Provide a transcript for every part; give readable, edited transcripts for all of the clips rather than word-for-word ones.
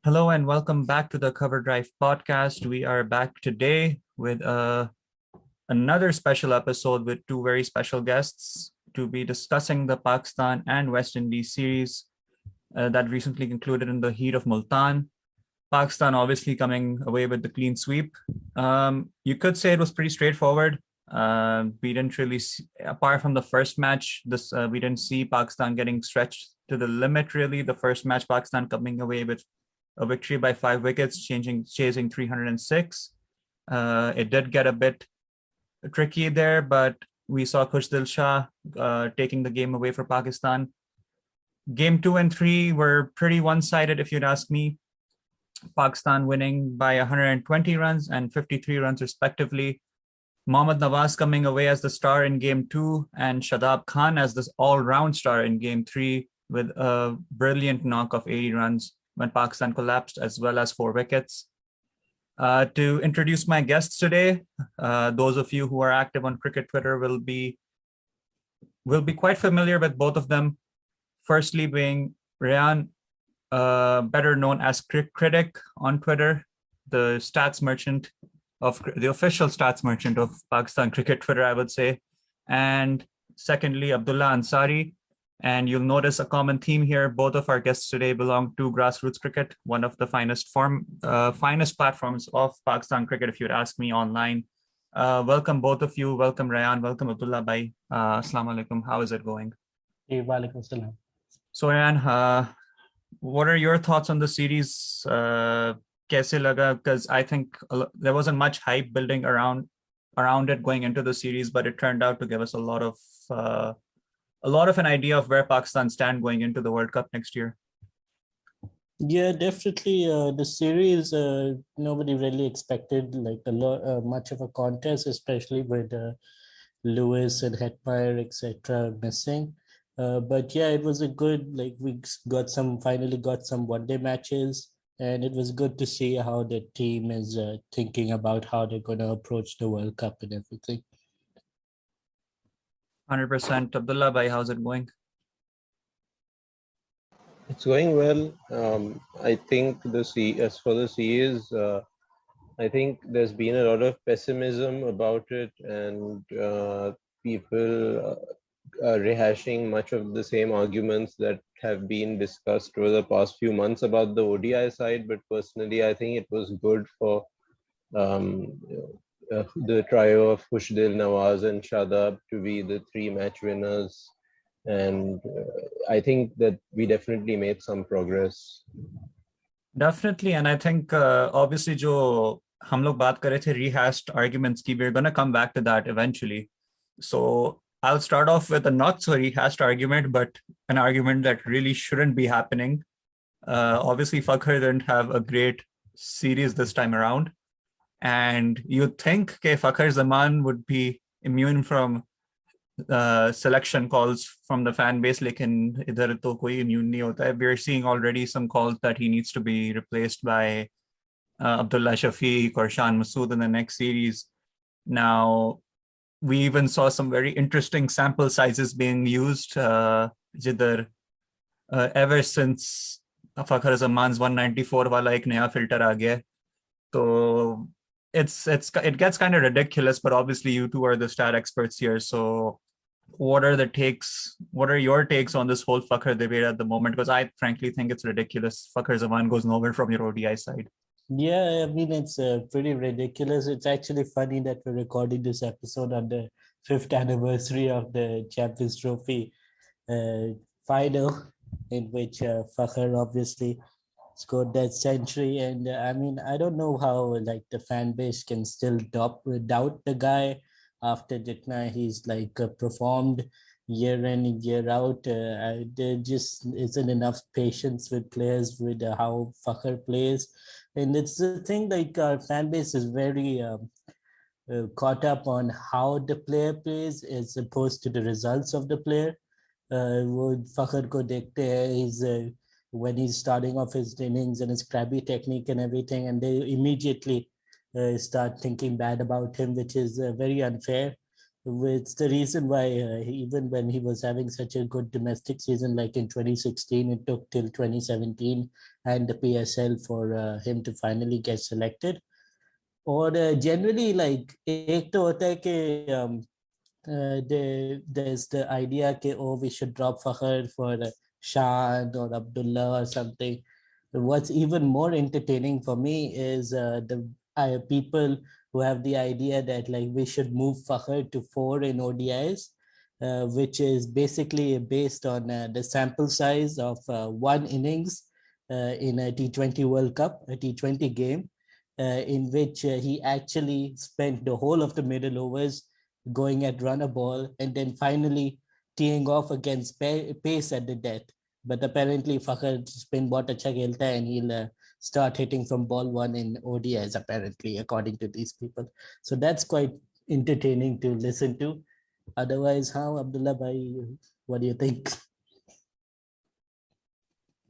Hello and welcome back to the Cover Drive podcast. We are back today with another special episode with two very special guests to be discussing the Pakistan and West Indies series that recently concluded in the heat of Multan. Pakistan obviously coming away with the clean sweep. You could say it was pretty straightforward. We didn't really, apart from the first match, we didn't see Pakistan getting stretched to the limit. Really, the first match, Pakistan coming away with a victory by 5 wickets, chasing 306. It did get a bit tricky there, but we saw Khushdil Shah taking the game away for Pakistan. Game 2 and 3 were pretty one-sided, if you'd ask me. Pakistan winning by 120 runs and 53 runs respectively. Mohammad Nawaz coming away as the star in game 2 and Shadab Khan as the all-round star in game 3 with a brilliant knock of 80 runs when Pakistan collapsed, as well as 4 wickets. To introduce my guests today, those of you who are active on cricket Twitter will be quite familiar with both of them. Firstly, being Raiyan, better known as Critic on Twitter, the official stats merchant of Pakistan cricket Twitter, I would say. And secondly, Abdullah Ansari. And you'll notice a common theme here. Both of our guests today belong to Grassroots Cricket, one of the finest platforms of Pakistan cricket, if you'd ask me, online. Welcome, both of you. Welcome, Raiyan. Welcome, Abdullah Bhai. Assalamu alaikum. How is it going? Walaikum salam. So, Raiyan, what are your thoughts on the series? Kaise laga? Because I think there wasn't much hype building around it going into the series, but it turned out to give us a lot of an idea of where Pakistan stand going into the World Cup next year. Yeah, definitely. The series, nobody really expected much of a contest, especially with Lewis and Hetmeyer, etc. missing. But yeah, it was a good, we finally got some one-day matches, and it was good to see how the team is thinking about how they're going to approach the World Cup and everything. 100%. Abdullah Bhai, how's it going? It's going well. I think as for the series, I think there's been a lot of pessimism about it, and people are rehashing much of the same arguments that have been discussed over the past few months about the ODI side. But personally, I think it was good for the trio of Khushdil, Nawaz and Shadab to be the 3 match winners. And I think that we definitely made some progress. Definitely. And I think obviously jo hum log baat kar rahe the rehashed arguments ki, we're going to come back to that eventually. So I'll start off with a not so rehashed argument, but an argument that really shouldn't be happening. Obviously, Fakhar didn't have a great series this time around. And you'd think Fakhar Zaman would be immune from selection calls from the fan base, lekin idhar to koi immune nahi hota hai. We're seeing already some calls that he needs to be replaced by Abdullah Shafiq or Shan Masood in the next series. Now, we even saw some very interesting sample sizes being used jidhar ever since Fakhar Zaman's 194 wala ek naya filter aa gaya. So it gets kind of ridiculous, but obviously you two are the stat experts here. So what are your takes on this whole Fakhar debate at the moment? Because I frankly think it's ridiculous. Fakhar Zaman goes nowhere from your ODI side. Yeah, I mean, it's pretty ridiculous. It's actually funny that we're recording this episode on the 5th anniversary of the Champions Trophy final, in which Fakhar obviously scored that century. And I mean, I don't know how the fan base can still doubt the guy after Jitna he's performed year in and year out. There just isn't enough patience with players with how Fakhar plays. And it's the thing, our fan base is very caught up on how the player plays as opposed to the results of the player. Fakhar ko dekhte hai, when he's starting off his innings and his crabby technique and everything, and they immediately start thinking bad about him, which is very unfair. It's the reason why even when he was having such a good domestic season, like in 2016, it took till 2017 and the PSL for him to finally get selected. Or generally, like एक तो होता है कि there's the idea that oh, we should drop Fakhar for Shan or Abdullah or something. What's even more entertaining for me is the people who have the idea that like we should move Fakhar to 4 in ODIs, which is basically based on the sample size of one innings in a T20 World Cup, a T20 game, in which he actually spent the whole of the middle overs going at run a ball and then finally teeing off against pace at the death. But apparently Fakhar spin बहुत अच्छा खेलता है and he'll start hitting from ball one in ODIs apparently according to these people. So that's quite entertaining to listen to. Otherwise, how Abdullah bhai, what do you think?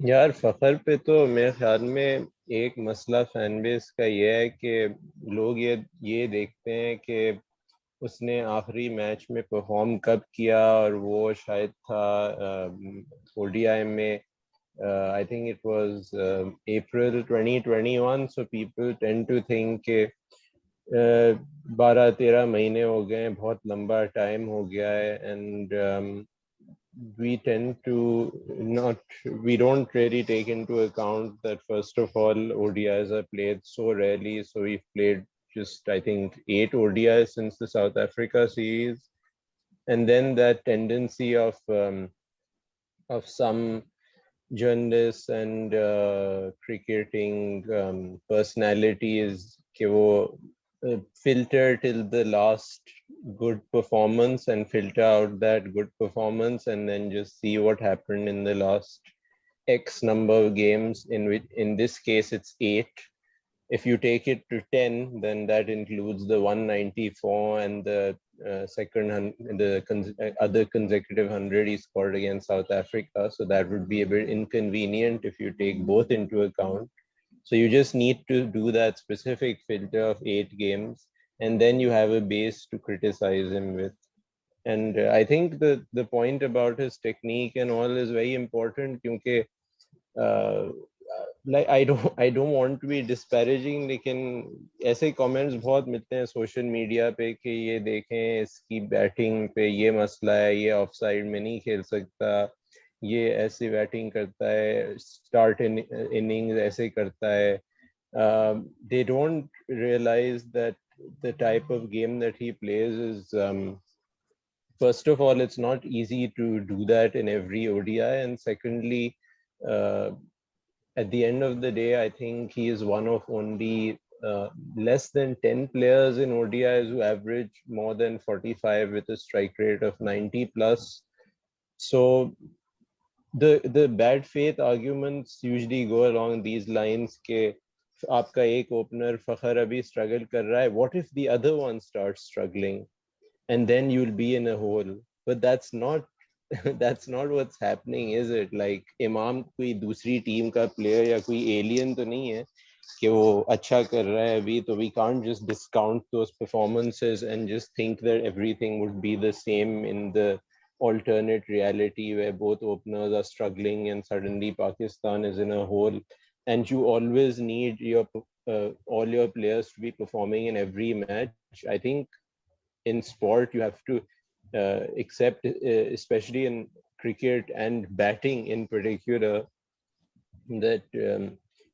यार फखर पे तो मेरे ख्याल में एक मसला फैन बेस का ये है कि लोग ये देखते हैं कि उसने आखिरी मैच में परफॉर्म कब किया, और वो शायद था ओडीआई में, I think it was April 2021. So people tend to think के 12-13 महीने हो गए, बहुत लंबा टाइम हो गया है, and we tend to we don't really take into account that first of all ODIs are played so rarely. So we've played just I think 8 ODIs since the South Africa series, and then that tendency of some journalists and cricketing personalities कि वो filter till the last good performance and filter out that good performance and then just see what happened in the last X number of games, in which in this case it's 8. If you take it to 10, then that includes the 194 and the other consecutive 100 he scored against South Africa. So that would be a bit inconvenient if you take both into account. So you just need to do that specific filter of 8 games, and then you have a base to criticize him with. And I think the point about his technique and all is very important, because like I don't want to be disparaging, लेकिन ऐसे comments बहुत मिलते हैं social media पे कि ये देखें इसकी बैटिंग पे ये मसला है, ये ऑफ साइड में नहीं खेल सकता, ये ऐसे बैटिंग करता है, स्टार्ट इनिंग्स ऐसे करता है. They don't realize that the type of game that he plays is first of all, it's not easy to do that in every ODI, and secondly, at the end of the day, I think he is one of only less than 10 players in ODIs who average more than 45 with a strike rate of 90 plus. So the bad faith arguments usually go along these lines के आपका एक opener फखर अभी struggle कर रहा है, what if the other one starts struggling, and then you'll be in a hole. But that's not that's not what's happening, is it? Like इमाम कोई दूसरी टीम का प्लेयर या कोई एलियन तो नहीं है कि वो अच्छा कर रहा है अभी, तो we can't just discount those performances and just think that everything would be the same in the alternate reality where both openers are struggling and suddenly Pakistan is in a hole. And you always need your all your players to be performing in every match. I think in sport you have to accept, especially in cricket and batting in particular, that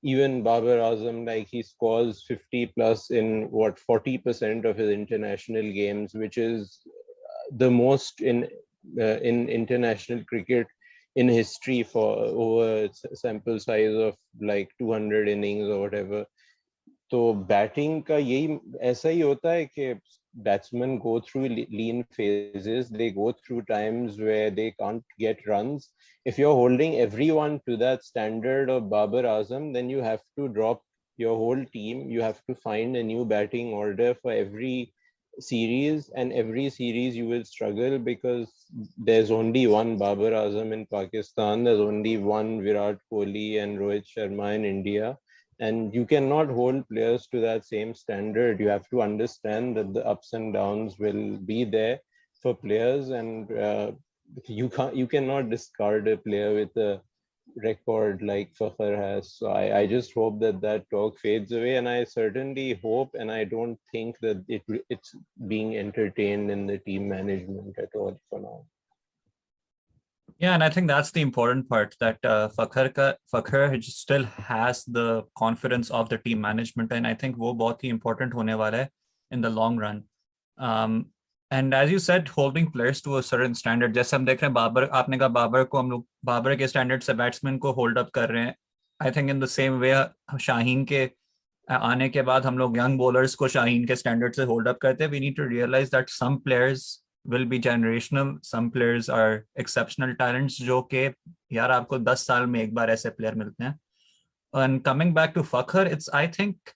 even Babar Azam, like he scores 50 plus in what 40% of his international games, which is the most in international cricket in history for over sample size of like 200 innings or whatever. तो batting का यही ऐसा ही होता है कि batsmen go through lean phases, they go through times where they can't get runs. If you're holding everyone to that standard of Babar Azam, then you have to drop your whole team, you have to find a new batting order for every series, and every series you will struggle because there's only one Babar Azam in Pakistan, there's only one Virat Kohli and Rohit Sharma in India, and you cannot hold players to that same standard. You have to understand that the ups and downs will be there, for players, and you cannot discard a player with a record like Fakhar has. So I just hope that that talk fades away, and I certainly hope, and I don't think that it's being entertained in the team management at all for now. Yeah, and I think that's the important part, that Fakhar still has the confidence of the team management, and I think वो बहुत ही important होने वाला है in the long run. And as you said, holding players to a certain standard, जैसे हम देख रहे हैं बाबर, आपने कहा बाबर को हम लोग बाबर के स्टैंडर्ड से बैट्समैन को होल्ड अप कर रहे हैं. I think in the same way Shaheen के आने के बाद हम लोग यंग बॉलर्स को शाहीन के स्टैंडर्ड से होल्ड अप करते हैं. We need to realise that some players will be generational, some players are exceptional talents जो कि यार आपको 10 साल में एक बार ऐसे प्लेयर मिलते हैं. And coming back to Fakhar, it's I think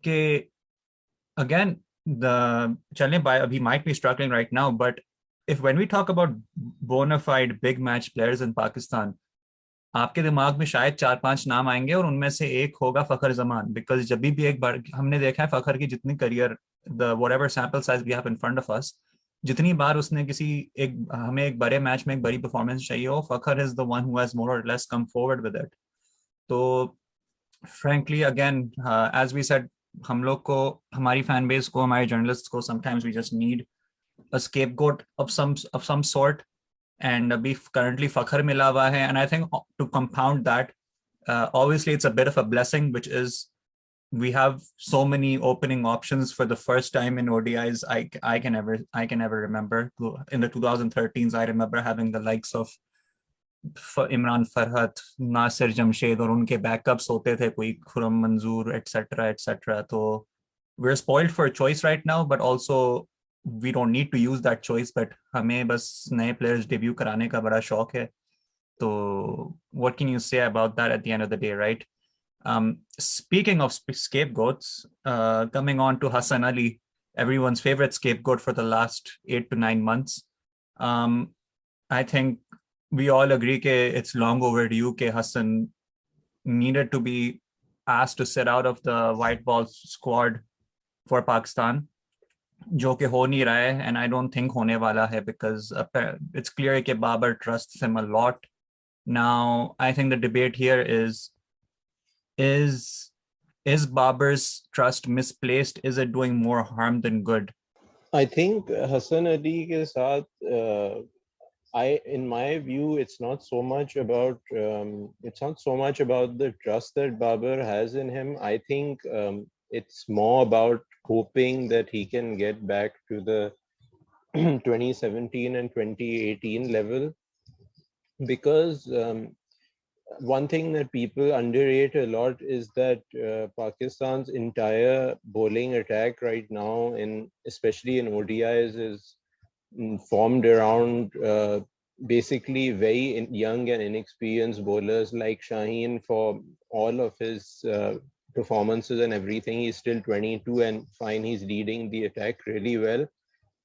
कि again the चलें by he might be struggling right now, but if when we talk about bona fide big match players in Pakistan, आपके दिमाग में शायद 4-5 नाम आएंगे और उनमें से एक होगा फखर जमान. बिकॉज जब भी एक बार हमने देखा है फखर की जितनी career, the whatever sample size we have in front of us, जितनी बार उसने किसी एक हमें एक बड़े मैच में एक बड़ी परफॉर्मेंस चाहिए हो, Fakhar is the one who has more और less come forward with it. तो frankly again as we said, हम लोग को, हमारी फैन बेस को, हमारे जर्नलिस्ट को sometimes we just need a scapegoat of some sort, and अभी currently फखर मिला हुआ है. And I think to compound that, obviously it's a bit of a blessing, which is we have so many opening options for the first time in ODIs I can ever remember. In the 2013s, I remember having the likes of Imran Farhat, Nasir Jamshed, और उनके backups होते थे कोई खुरम मंजूर etcetera etcetera. तो we're spoiled for choice right now, but also we don't need to use that choice. But हमें बस नए players debut कराने का बड़ा शौक है. तो what can you say about that at the end of the day, right? Speaking of scapegoats, coming on to Hasan Ali, everyone's favorite scapegoat for the last 8 to 9 months. I think we all agree that it's long overdue that Hassan needed to be asked to sit out of the white ball squad for Pakistan, जो कि हो नहीं रहा है, and I don't think होने वाला है, because it's clear that Babar trusts him a lot. Now, I think the debate here is Babar's trust misplaced? Is it doing more harm than good? I think Hassan Ali ke saath, in my view, it's not so much about the trust that Babar has in him. I think it's more about hoping that he can get back to the 2017 and 2018 level, because one thing that people underrate a lot is that Pakistan's entire bowling attack right now, especially in ODIs, is formed around basically very young and inexperienced bowlers like Shaheen. For all of his performances and everything, he's still 22, and fine, he's leading the attack really well.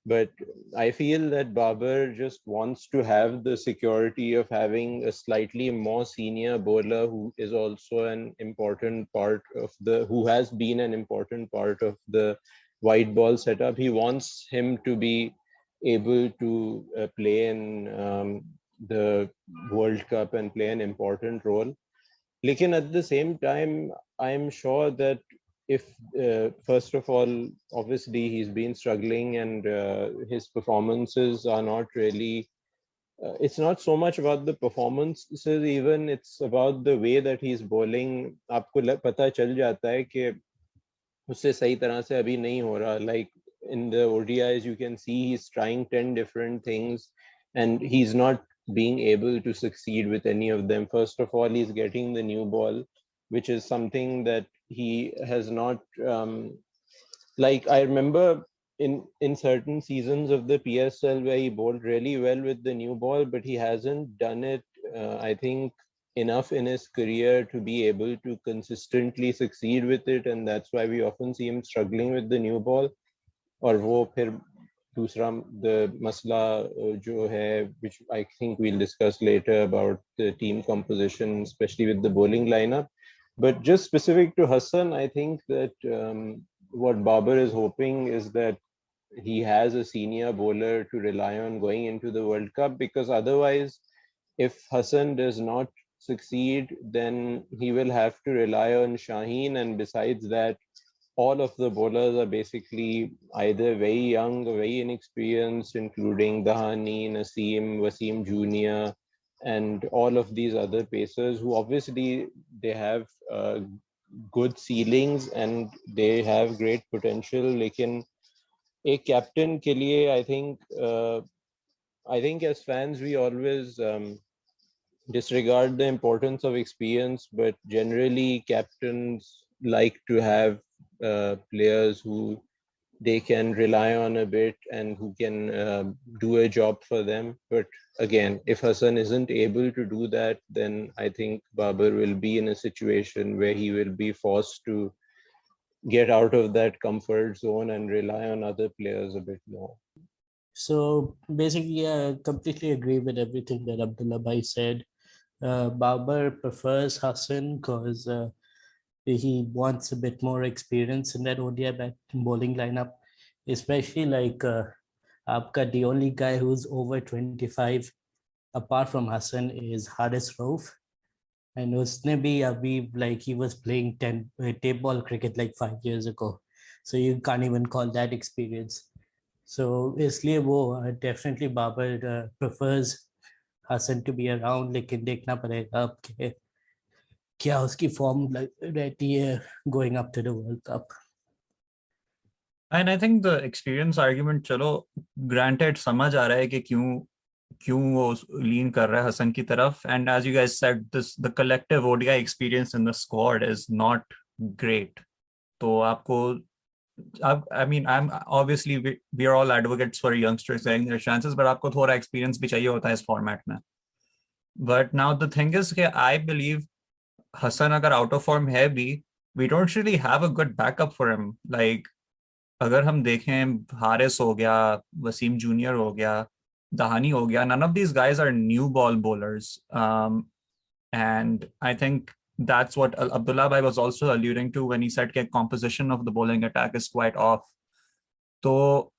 But I feel that Babar just wants to have the security of having a slightly more senior bowler who is also an important part of who has been an important part of the white ball setup. He wants him to be able to play in the World Cup and play an important role. Lekin at the same time, I'm sure that if first of all, obviously he's been struggling, and his performances are not really, it's not so much about the performances even, it's about the way that he's bowling. आपको पता चल जाता है कि उससे सही तरह से अभी नहीं हो रहा. Like in the ODIs, you can see he's trying 10 different things and he's not being able to succeed with any of them. First of all, he's getting the new ball, which is something that he has not, like I remember in certain seasons of the PSL where he bowled really well with the new ball, but he hasn't done it, I think, enough in his career to be able to consistently succeed with it, and that's why we often see him struggling with the new ball. और वो फिर दूसरा the masla जो है, which I think we'll discuss later about the team composition, especially with the bowling lineup. But just specific to Hassan, I think that what Babar is hoping is that he has a senior bowler to rely on going into the World Cup, because otherwise, if Hassan does not succeed, then he will have to rely on Shaheen, and besides that, all of the bowlers are basically either very young or very inexperienced, including Dahani, Naseem, Wasim Jr., and all of these other pacers who obviously they have good ceilings and they have great potential. लेकिन एक captain के लिए I think as fans we always disregard the importance of experience, but generally captains like to have players who they can rely on a bit and who can do a job for them. But again, if Hassan isn't able to do that, then I think Babar will be in a situation where he will be forced to get out of that comfort zone and rely on other players a bit more. So basically, I completely agree with everything that Abdullah Bhai said. Babar prefers Hassan because he wants a bit more experience in that ODI bowling lineup, especially like Apka, the only guy who's over 25 apart from Hassan is Haris Rauf. And usne bhi abhi, like he was playing 10 tape ball cricket like 5 years ago. So you can't even call that experience. So इसलिए वो definitely Babar prefers Hassan to be around, लेकिन देखना पड़ेगा अब कि क्या उसकी form रहती है going up to the World Cup. And I think the experience argument, चलो granted समझ आ रहा है कि क्यों वो lean कर रहा है हसन की तरफ. And as you guys said, the collective ODI experience in the squad is not great. तो आपको I mean, I'm obviously we are all advocates for youngsters getting their chances, but आपको थोड़ा experience भी चाहिए होता है इस format में. But now the thing is कि I believe Hassan अगर out of form है भी, we don't really have a good backup for him. Like अगर हम देखें हारिस हो गया, वसीम जूनियर हो गया, दहानी हो गया, none of these guys are new ball bowlers. And I think that's what Abdullah Bhai was also alluding to when he said that composition of the bowling attack is quite off. So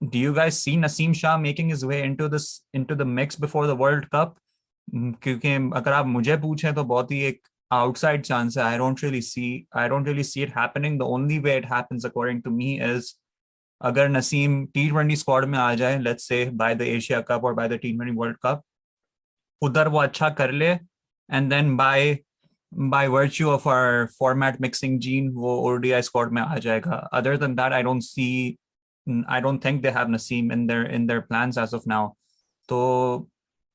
do you guys see Naseem Shah making his way into the mix before the World Cup? क्योंकि अगर आप मुझे पूछें तो बहुत ही एक outside chance है. I don't really see it happening. The only way it happens according to me is अगर नसीम T20 स्क्वाड में आ जाए, let's say by the Asia Cup or by the T20 World Cup, उधर वो अच्छा कर ले, and then by virtue of our format mixing gene वो ODI squad में आ जाएगा. Other than that, I don't think they have Naseem in their plans as of now. So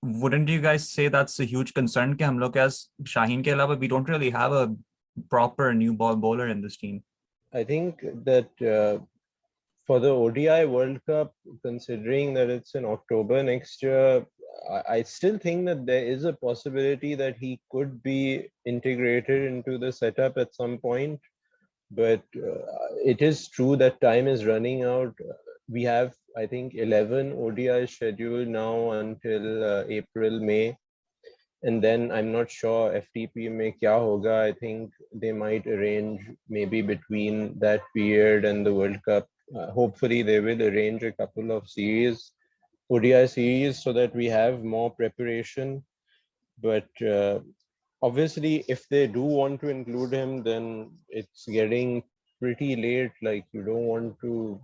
wouldn't you guys say that's a huge concern कि हम लोग as Shaheen के अलावा we don't really have a proper new ball bowler in this team? I think that for the ODI World Cup, considering that it's in October next year, I still think that there is a possibility that he could be integrated into the setup at some point. But it is true that time is running out. We have, I think, 11 ODIs scheduled now until April, May. And then I'm not sure FTP mein kya hoga. I think they might arrange maybe between that period and the World Cup. Hopefully, they will arrange a couple of ODI series, so that we have more preparation. But obviously, if they do want to include him, then it's getting pretty late. Like, you don't want to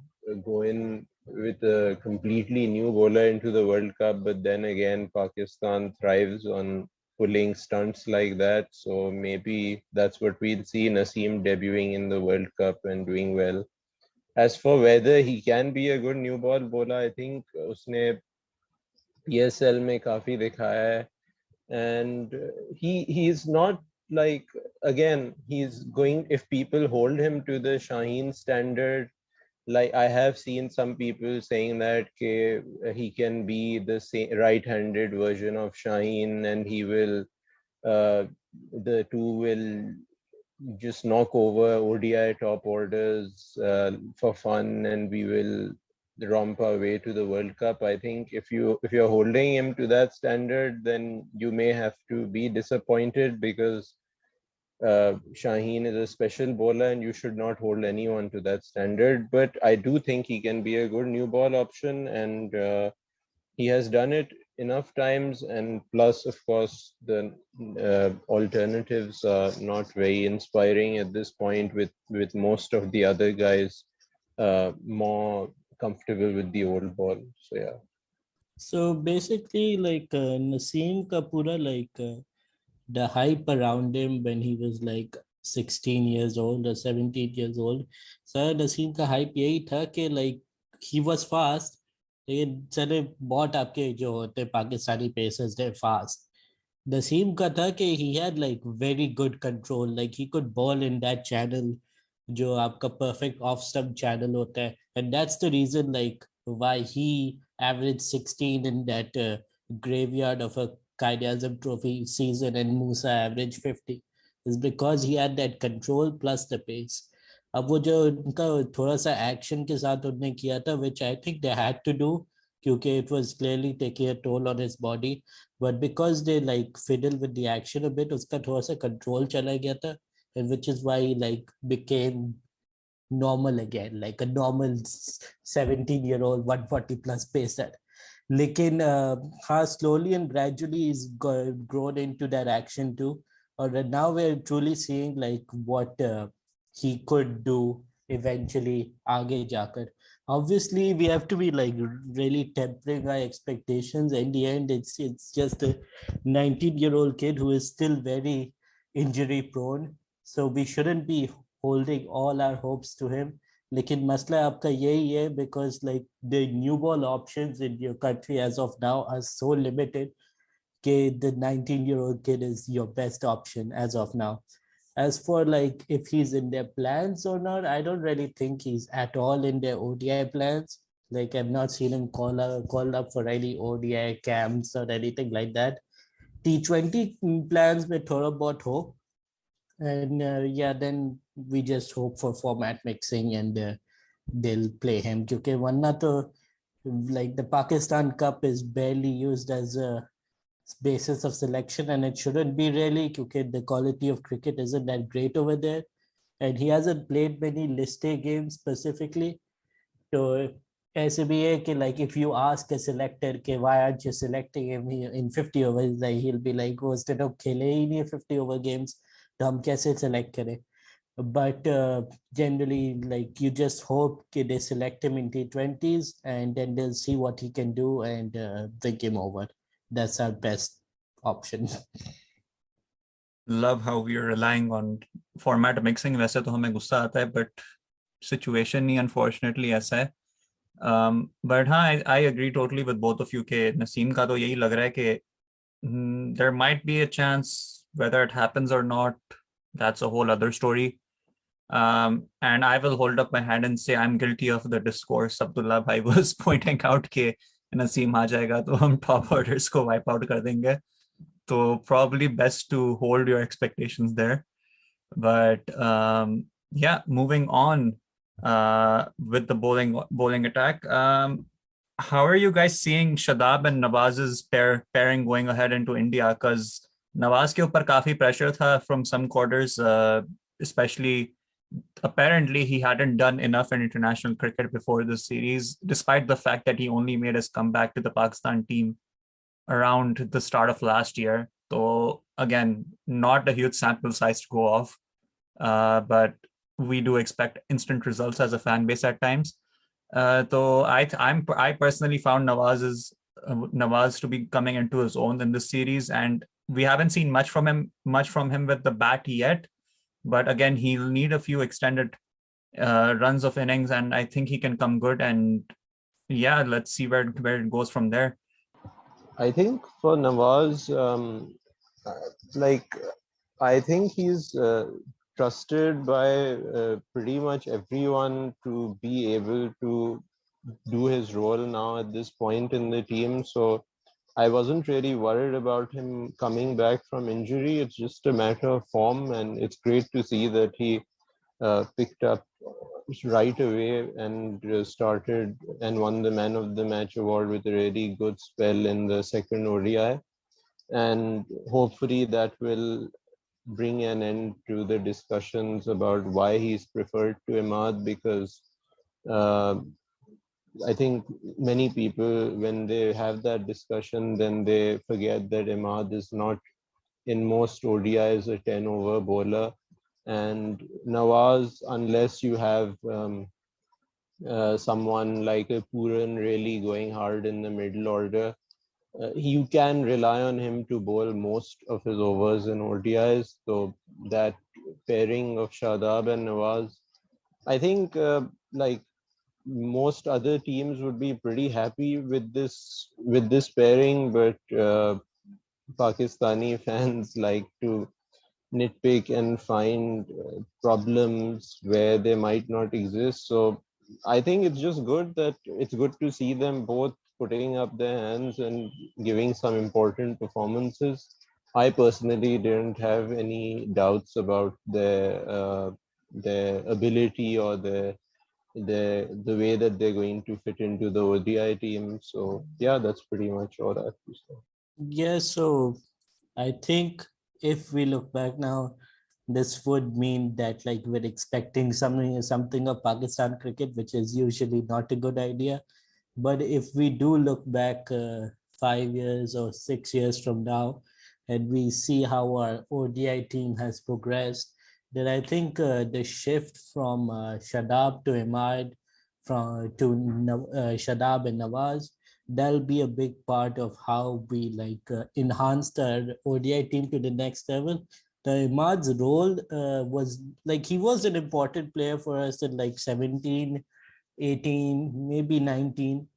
go in with a completely new bowler into the World Cup, but then again, Pakistan thrives on pulling stunts like that. So maybe that's what we'll see Naseem debuting in the World Cup and doing well. As for whether he can be a good new ball bowler, I think उसने PSL में काफी दिखाया है, and he's not like, again, he's going, if people hold him to the Shaheen standard, like I have seen some people saying that he can be the same right-handed version of Shaheen, and he will the two will just knock over ODI top orders for fun, and we will romp our way to the World Cup. I think if you're holding him to that standard, then you may have to be disappointed, because Shaheen is a special bowler and you should not hold anyone to that standard. But I do think he can be a good new ball option, and he has done it enough times. And plus, of course, the alternatives are not very inspiring at this point, with most of the other guys more comfortable with the old ball. So yeah. So basically, like Naseem Kapura, the hype around him when he was like 16 years old or 17 years old. Sir Naseem का hype यही था कि like he was fast, लेकिन चले बहुत आपके जो होते पाकिस्तानी पेसर्स थे fast. Naseem का था कि he had like very good control, like he could ball in that channel जो आपका perfect off stump channel होता है, and that's the reason like why he averaged 16 in that graveyard of a Qaid-e-Azam Trophy season and Musa averaged 50 is because he had that control plus the pace. अब वो जो उनका थोड़ा सा action के साथ उन्होंने किया था which I think they had to do क्योंकि it was clearly taking a toll on his body, but because they like fiddle with the action a bit उसका थोड़ा सा control चला गया था, and which is why he like became normal again, like a normal 17-year-old 140 plus pacer. लेकिन हाँ slowly and gradually he's grown into that action too, or now we're truly seeing like what he could do eventually आगे जाकर. Obviously we have to be like really tempering our expectations. In the end it's just a 19-year-old kid who is still very injury prone, so we shouldn't be holding all our hopes to him. लेकिन मसला आपका यही है because like the new ball options in your country as of now are so limited that the 19-year-old kid is your best option as of now. As for like if he's in their plans or not, I don't really think he's at all in their ODI plans. Like I've not seen him called up for any ODI camps or anything like that. T20 plans में थोड़ा बहुत हो, and yeah, then we just hope for format mixing and they'll play him क्योंकि वरना तो like the Pakistan Cup is barely used as a basis of selection, and it shouldn't be really because the quality of cricket isn't that great over there, and he hasn't played many list A games specifically. So ऐसे भी है कि like if you ask a selector कि why aren't you selecting him in 50 overs, like he'll be like वो उसने तो खेले ही नहीं 50 over games, तो हम कैसे select करें. But generally like you just hope that they select him in T20s and then they'll see what he can do and think him over. That's our best option. Love how we are relying on format mixing. वैसे तो हमें गुस्सा आता है, but situation he unfortunately ऐसा है. But हाँ, I agree totally with both of you कि नसीम का तो यही लग रहा है कि there might be a chance. Whether it happens or not, that's a whole other story. And I will hold up my hand and say I'm guilty of the discourse Abdullah bhai was pointing out कि नसीम आ जाएगा तो हम top orders को wipe out कर देंगे. So probably best to hold your expectations there. But yeah, moving on with the bowling attack. How are you guys seeing Shadab and Nawaz's pairing going ahead into India? Because Nawaz ke upar काफी pressure tha from some quarters, especially apparently he hadn't done enough in international cricket before this series, despite the fact that he only made his comeback to the Pakistan team around the start of last year. So again, not a huge sample size to go off, but we do expect instant results as a fan base at times. So I personally found Nawaz to be coming into his own in this series, and we haven't seen much from him with the bat yet. But again, he'll need a few extended runs of innings, and I think he can come good. And yeah, let's see where it goes from there. I think for Nawaz, I think he's trusted by pretty much everyone to be able to do his role now at this point in the team. So I wasn't really worried about him coming back from injury. It's just a matter of form, and it's great to see that he picked up right away and started and won the Man of the Match award with a really good spell in the second ODI. And hopefully that will bring an end to the discussions about why he's preferred to Imad, because uh, I think many people, when they have that discussion, then they forget that Imad is not in most ODIs a 10 over bowler. And Nawaz, unless you have someone like a Puran really going hard in the middle order, you can rely on him to bowl most of his overs in ODIs. So that pairing of Shadab and Nawaz, I think like most other teams would be pretty happy with this pairing, but Pakistani fans like to nitpick and find problems where they might not exist. So I think it's just good that it's good to see them both putting up their hands and giving some important performances. I personally didn't have any doubts about their ability or the way that they're going to fit into the ODI team. So yeah, that's pretty much all I have to say. Yeah, so I think if we look back now, this would mean that like we're expecting something of Pakistan cricket, which is usually not a good idea. But if we do look back 5 years or 6 years from now, and we see how our ODI team has progressed, then I think the shift from Shadab to Imad, from to Shadab and Nawaz, that'll be a big part of how we like enhanced our ODI team to the next level. The Imad's role was like he was an important player for us in like 17, 18, maybe 19.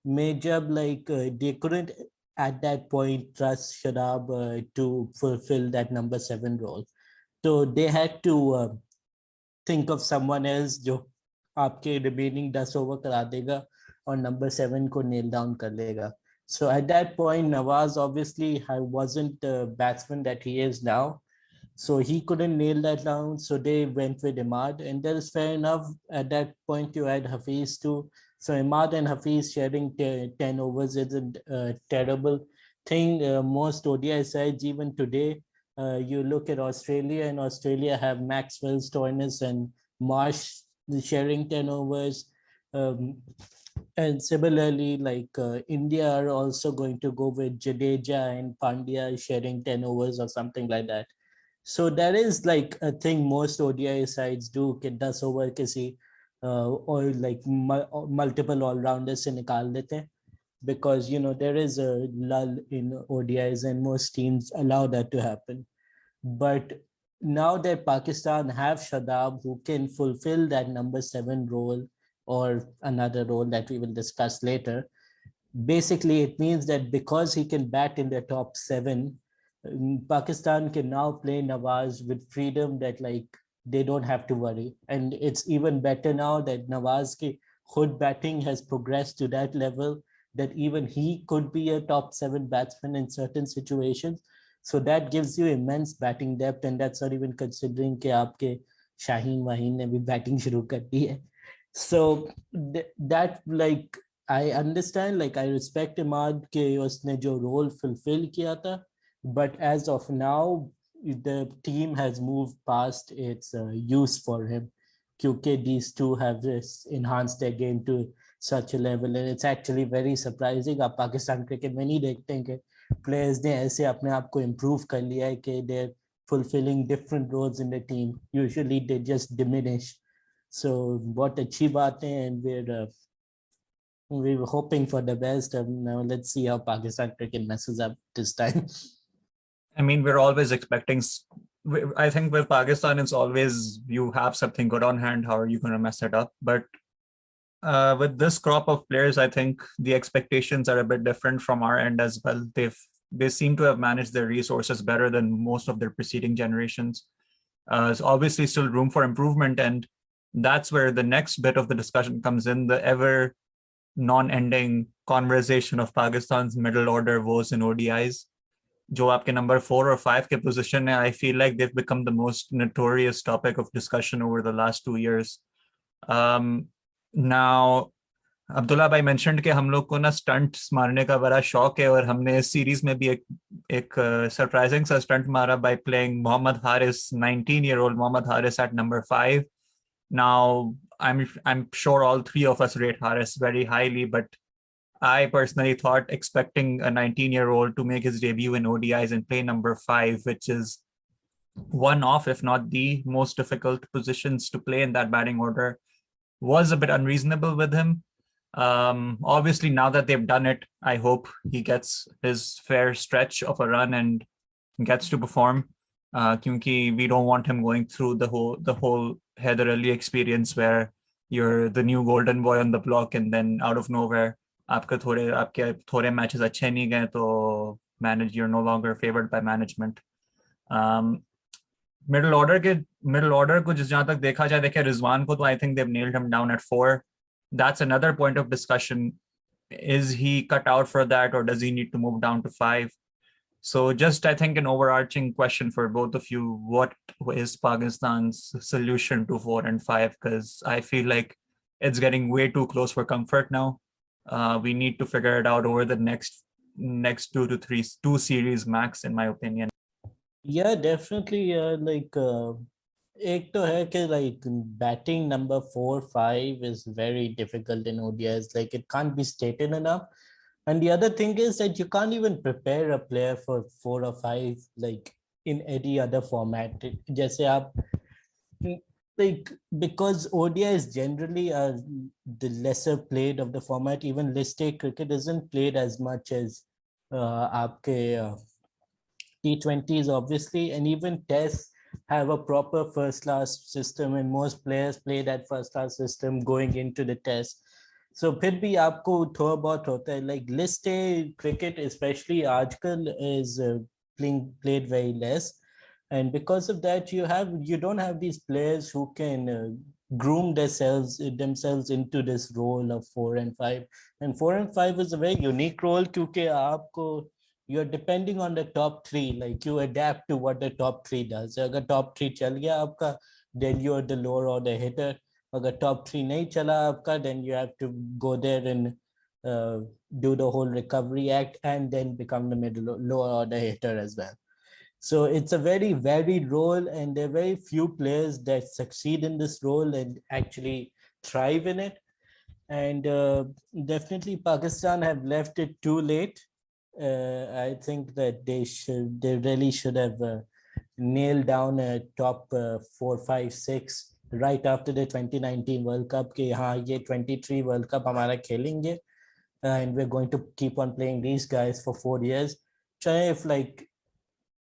May jab like they couldn't at that point trust Shadab to fulfill that number seven role. So they had to think of someone else जो आपके remaining 10 over करा देगा और number 7 को nail down कर लेगा. So at that point, Nawaz obviously wasn't the batsman that he is now. So he couldn't nail that down. So they went with Imad. And that is fair enough. At that point, you had Hafiz too. So Imad and Hafiz sharing 10 overs isn't a terrible thing. Most ODI sides, even today, you look at Australia, and Australia have Maxwell, Stoinis, and Marsh sharing 10 overs. Um, and similarly, like India are also going to go with Jadeja and Pandya sharing 10 overs or something like that. So that is like a thing most ODI sides do कि 10 over किसी or like multiple all-rounders से निकाल देते हैं, because you know there is a lull in ODIs and most teams allow that to happen. But now that Pakistan have Shadab who can fulfill that number 7 role or another role that we will discuss later, basically it means that because he can bat in the top 7, Pakistan can now play Nawaz with freedom that like they don't have to worry. And it's even better now that Nawaz ki khud batting has progressed to that level that even he could be a top 7 batsman in certain situations. So that gives you immense batting depth, and that's not even considering कि आपके Shaheen Waheen ने भी batting शुरू कर दी है. So that like I understand, like I respect Imad के उसने जो role fulfill किया था, but as of now the team has moved past its use for him because these two have this enhanced their game to such a level, and it's actually very surprising. आप Pakistan cricket में नहीं देखते हैं कि players ने ऐसे अपने आप को improve कर लिया है कि they're fulfilling different roles in the team. Usually they just diminish. So बहुत अच्छी बात है, and we were hoping for the best, and now let's see how Pakistan cricket messes up this time. I mean, we're always expecting. I think with Pakistan, it's always you have something good on hand. How are you going to mess it up? But with this crop of players, I think the expectations are a bit different from our end as well. They seem to have managed their resources better than most of their preceding generations. There's obviously still room for improvement, and that's where the next bit of the discussion comes in: the ever non-ending conversation of Pakistan's middle order woes and ODIs. जो आपके number 4 or 5 के position है, I feel like they've become the most notorious topic of discussion over the last 2 years. Now, Abdullah भाई mentioned कि हम लोग को ना स्टंट्स मारने का बड़ा शौक है और हमने इस सीरीज में भी एक सरप्राइजिंग सा स्टंट मारा by playing Mohammad Haris 19-year-old Mohammad Haris at number 5. Now I'm sure all three of us rate Haris very highly, but I personally thought expecting a 19-year-old to make his debut in ODIs and play number 5, which is one of, if not the most difficult positions to play in that batting order, was a bit unreasonable with him. Obviously, now that they've done it, I hope he gets his fair stretch of a run and gets to perform. Because we don't want him going through the whole Heather Ali experience where you're the new golden boy on the block and then out of nowhere आपके थोड़े matches अच्छे नहीं गए तो you're no longer favored by management. Middle order को जहां तक देखा जाए, देखिए रिजवान को तो I think they've nailed him down at 4. That's another point of discussion. Is he cut out for that or does he need to move down to 5? So just I think an overarching question for both of you, what is Pakistan's solution to 4 and 5? Because I feel like it's getting way too close for comfort now. We need to figure it out over the next 2 series max, in my opinion. Yeah, definitely. एक तो है कि like batting number 4-5 is very difficult in ODIs. Like it can't be stated enough. And the other thing is that you can't even prepare a player for 4 or 5 like in any other format. जैसे आप like because ODIs generally are the lesser played of the format. Even list A cricket isn't played as much as आपके T20s obviously, and even tests have a proper first class system and most players play that first class system going into the test. So फिर भी आपको थोड़ा बहुत होता है, like list A cricket especially आजकल is played very less, and because of that you don't have these players who can groom themselves into this role of 4 and 5. And 4 and 5 is a very unique role क्योंकि आपको you're depending on the top 3, like you adapt to what the top 3 does. अगर top 3 चल गया आपका, then you're the lower order hitter. अगर top 3 नहीं चला आपका, then you have to go there and do the whole recovery act and then become the lower order hitter as well. So it's a very varied role, and there are very few players that succeed in this role and actually thrive in it. And definitely Pakistan have left it too late. I think that they really should have nailed down a top 4, 5, 6 right after the 2019 World Cup. कि हाँ ये 23 World Cup हमारा खेलेंगे, and we're going to keep on playing these guys for 4 years. चाहे if like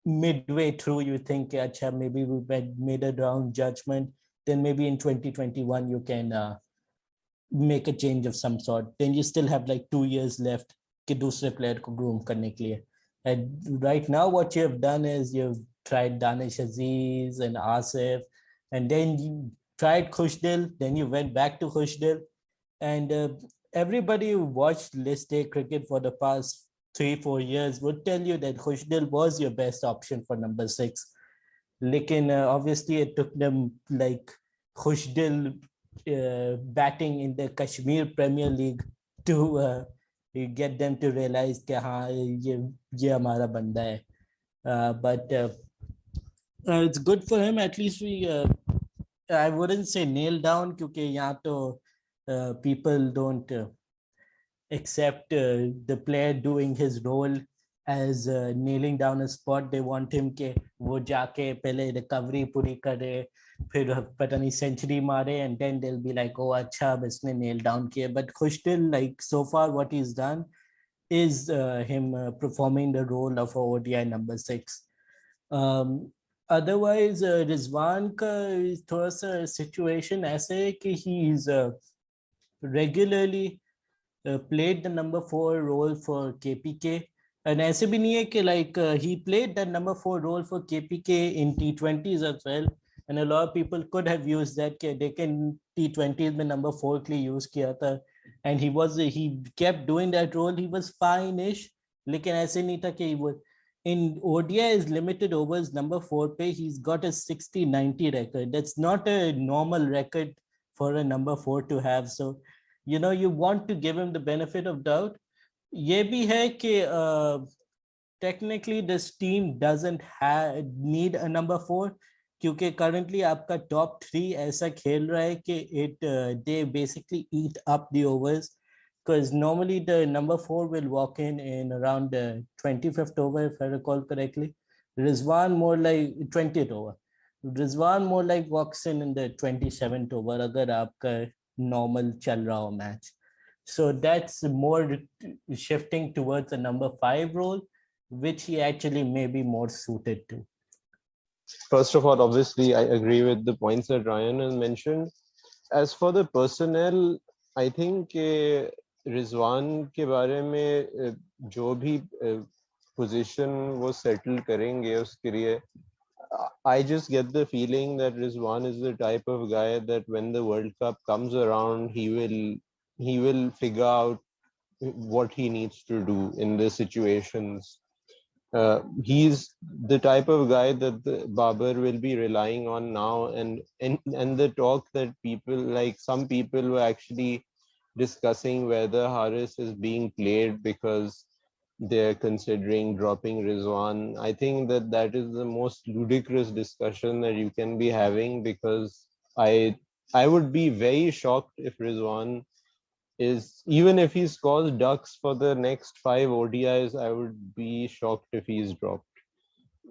midway through you think अच्छा maybe we made a wrong judgment, then maybe in 2021 you can make a change of some sort. Then you still have like 2 years left कि दूसरे player को groom करने के लिए. And right now what you have done is you've tried Danish Aziz and Asif, and then you tried Khushdil, then you went back to Khushdil, and everybody who watched list A cricket for the past 3-4 years would tell you that Khushdil was your best option for number 6. Lekin obviously it took them like Khushdil batting in the Kashmir Premier League to get them to realize कि हाँ ये हमारा बंदा है. But it's good for him. At least we I wouldn't say nail down क्योंकि यहाँ तो people don't accept the player doing his role as nailing down a spot. They want him के वो जाके पहले recovery पूरी करे, फिर पता नहीं century मारे, and then they'll be like, oh अच्छा अब इसने nail down किया. But Khushdil, like so far what he's done is him performing the role of a ODI number 6. Otherwise Rizwan का थोड़ा सा situation ऐसे है कि he's regularly played the number 4 role for KPK, and ऐसे भी नहीं है कि like he played that number 4 role for KPK in T20s as well, and a lot of people could have used that कि they can T20s में number 4 के लिए use किया था, and he kept doing that role. He was fine-ish, लेकिन ऐसे नहीं था कि he was in ODI's limited overs number 4 पे he's got a 60-90 record. That's not a normal record for a number 4 to have. So you want to give him the benefit of doubt. ये भी है कि technically this team doesn't need a number 4 क्योंकि currently आपका top 3 ऐसा खेल रहा है कि they basically eat up the overs, because normally the number 4 will walk in around the 25th over, if I recall correctly. Rizwan more like 20th over. Rizwan more like walks in the 27th over अगर आपका normal चल रहा हो match. So that's more shifting towards a number 5 role, which he actually may be more suited to. First of all, obviously, I agree with the points that Ryan has mentioned. As for the personnel, I think Rizwan के बारे में जो भी position वो settle करेंगे उसके लिए, I just get the feeling that Rizwan is the type of guy that when the World Cup comes around, he will figure out what he needs to do in the situations. He's the type of guy that the Babar will be relying on now, and the talk that some people were actually discussing whether Haris is being played because they're considering dropping Rizwan. I think that is the most ludicrous discussion that you can be having, because I would be very shocked if Rizwan is, even if he scores ducks for the next 5 ODIs, I would be shocked if he's dropped.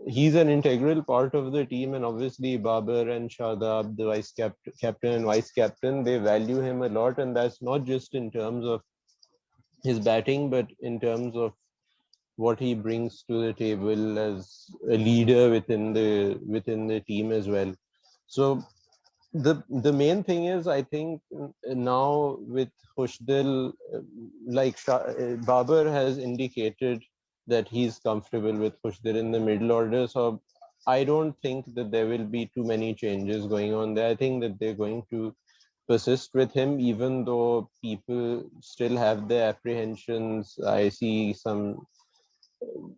He's an integral part of the team, and obviously Babar and Shadab, the vice captain and vice captain, they value him a lot, and that's not just in terms of his batting, but in terms of what he brings to the table as a leader within the team as well. So the main thing is, I think now with Khushdil, Babar has indicated that he's comfortable with Khushdil in the middle order. So I don't think that there will be too many changes going on there. I think that they're going to persist with him, even though people still have their apprehensions. I see some,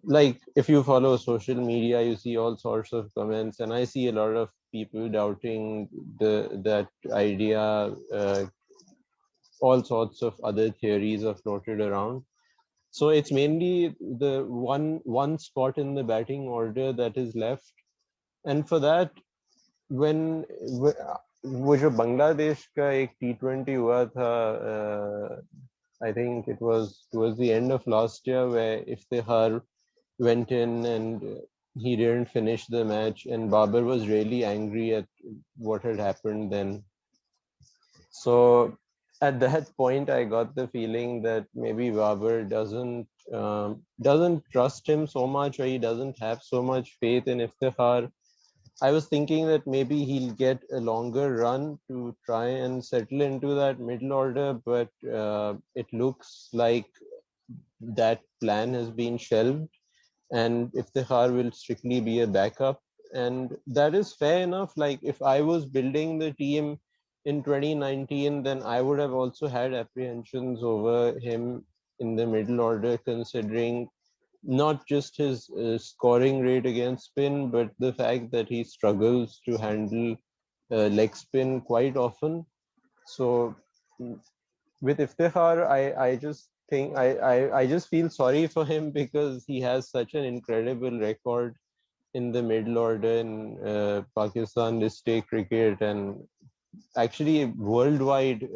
like, if you follow social media, you see all sorts of comments, and I see a lot of people doubting that idea. All sorts of other theories are floated around. So it's mainly the one spot in the batting order that is left, and for that, when वो जो बांग्लादेश का एक T20 हुआ था, I think it was towards the end of last year, where Iftihar went in and he didn't finish the match, and Babar was really angry at what had happened then. So at that point, I got the feeling that maybe Babar doesn't trust him so much, or he doesn't have so much faith in Iftihar. I was thinking that maybe he'll get a longer run to try and settle into that middle order, but it looks like that plan has been shelved, and Iftihar will strictly be a backup. And that is fair enough. Like, if I was building the team in 2019, then I would have also had apprehensions over him in the middle order, considering not just his scoring rate against spin, but the fact that he struggles to handle leg spin quite often. So with Iftihar, I just think I just feel sorry for him, because he has such an incredible record in the middle order in Pakistan list A cricket, and actually worldwide,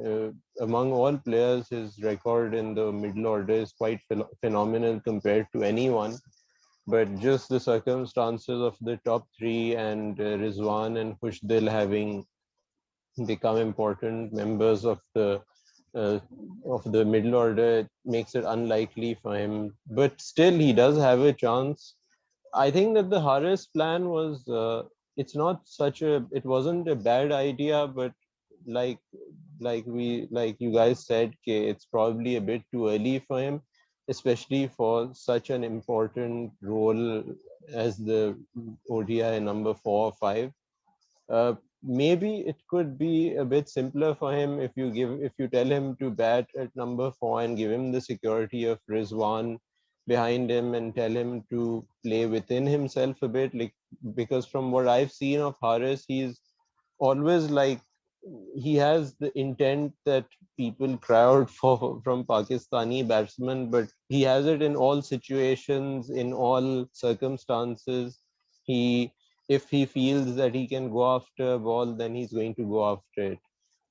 among all players, his record in the middle order is quite phenomenal compared to anyone. But just the circumstances of the top 3 and Rizwan and Khushdil having become important members of the middle order makes it unlikely for him. But still, he does have a chance. I think that the Haris plan was it wasn't a bad idea, but like you guys said, it's probably a bit too early for him, especially for such an important role as the ODI number 4 or 5. Maybe it could be a bit simpler for him if you tell him to bat at number 4 and give him the security of Rizwan behind him, and tell him to play within himself a bit, like, because from what I've seen of Haris, he's always like he has the intent that people cry out for from Pakistani batsmen, but he has it in all situations, in all circumstances. He, if he feels that he can go after a ball, then he's going to go after it.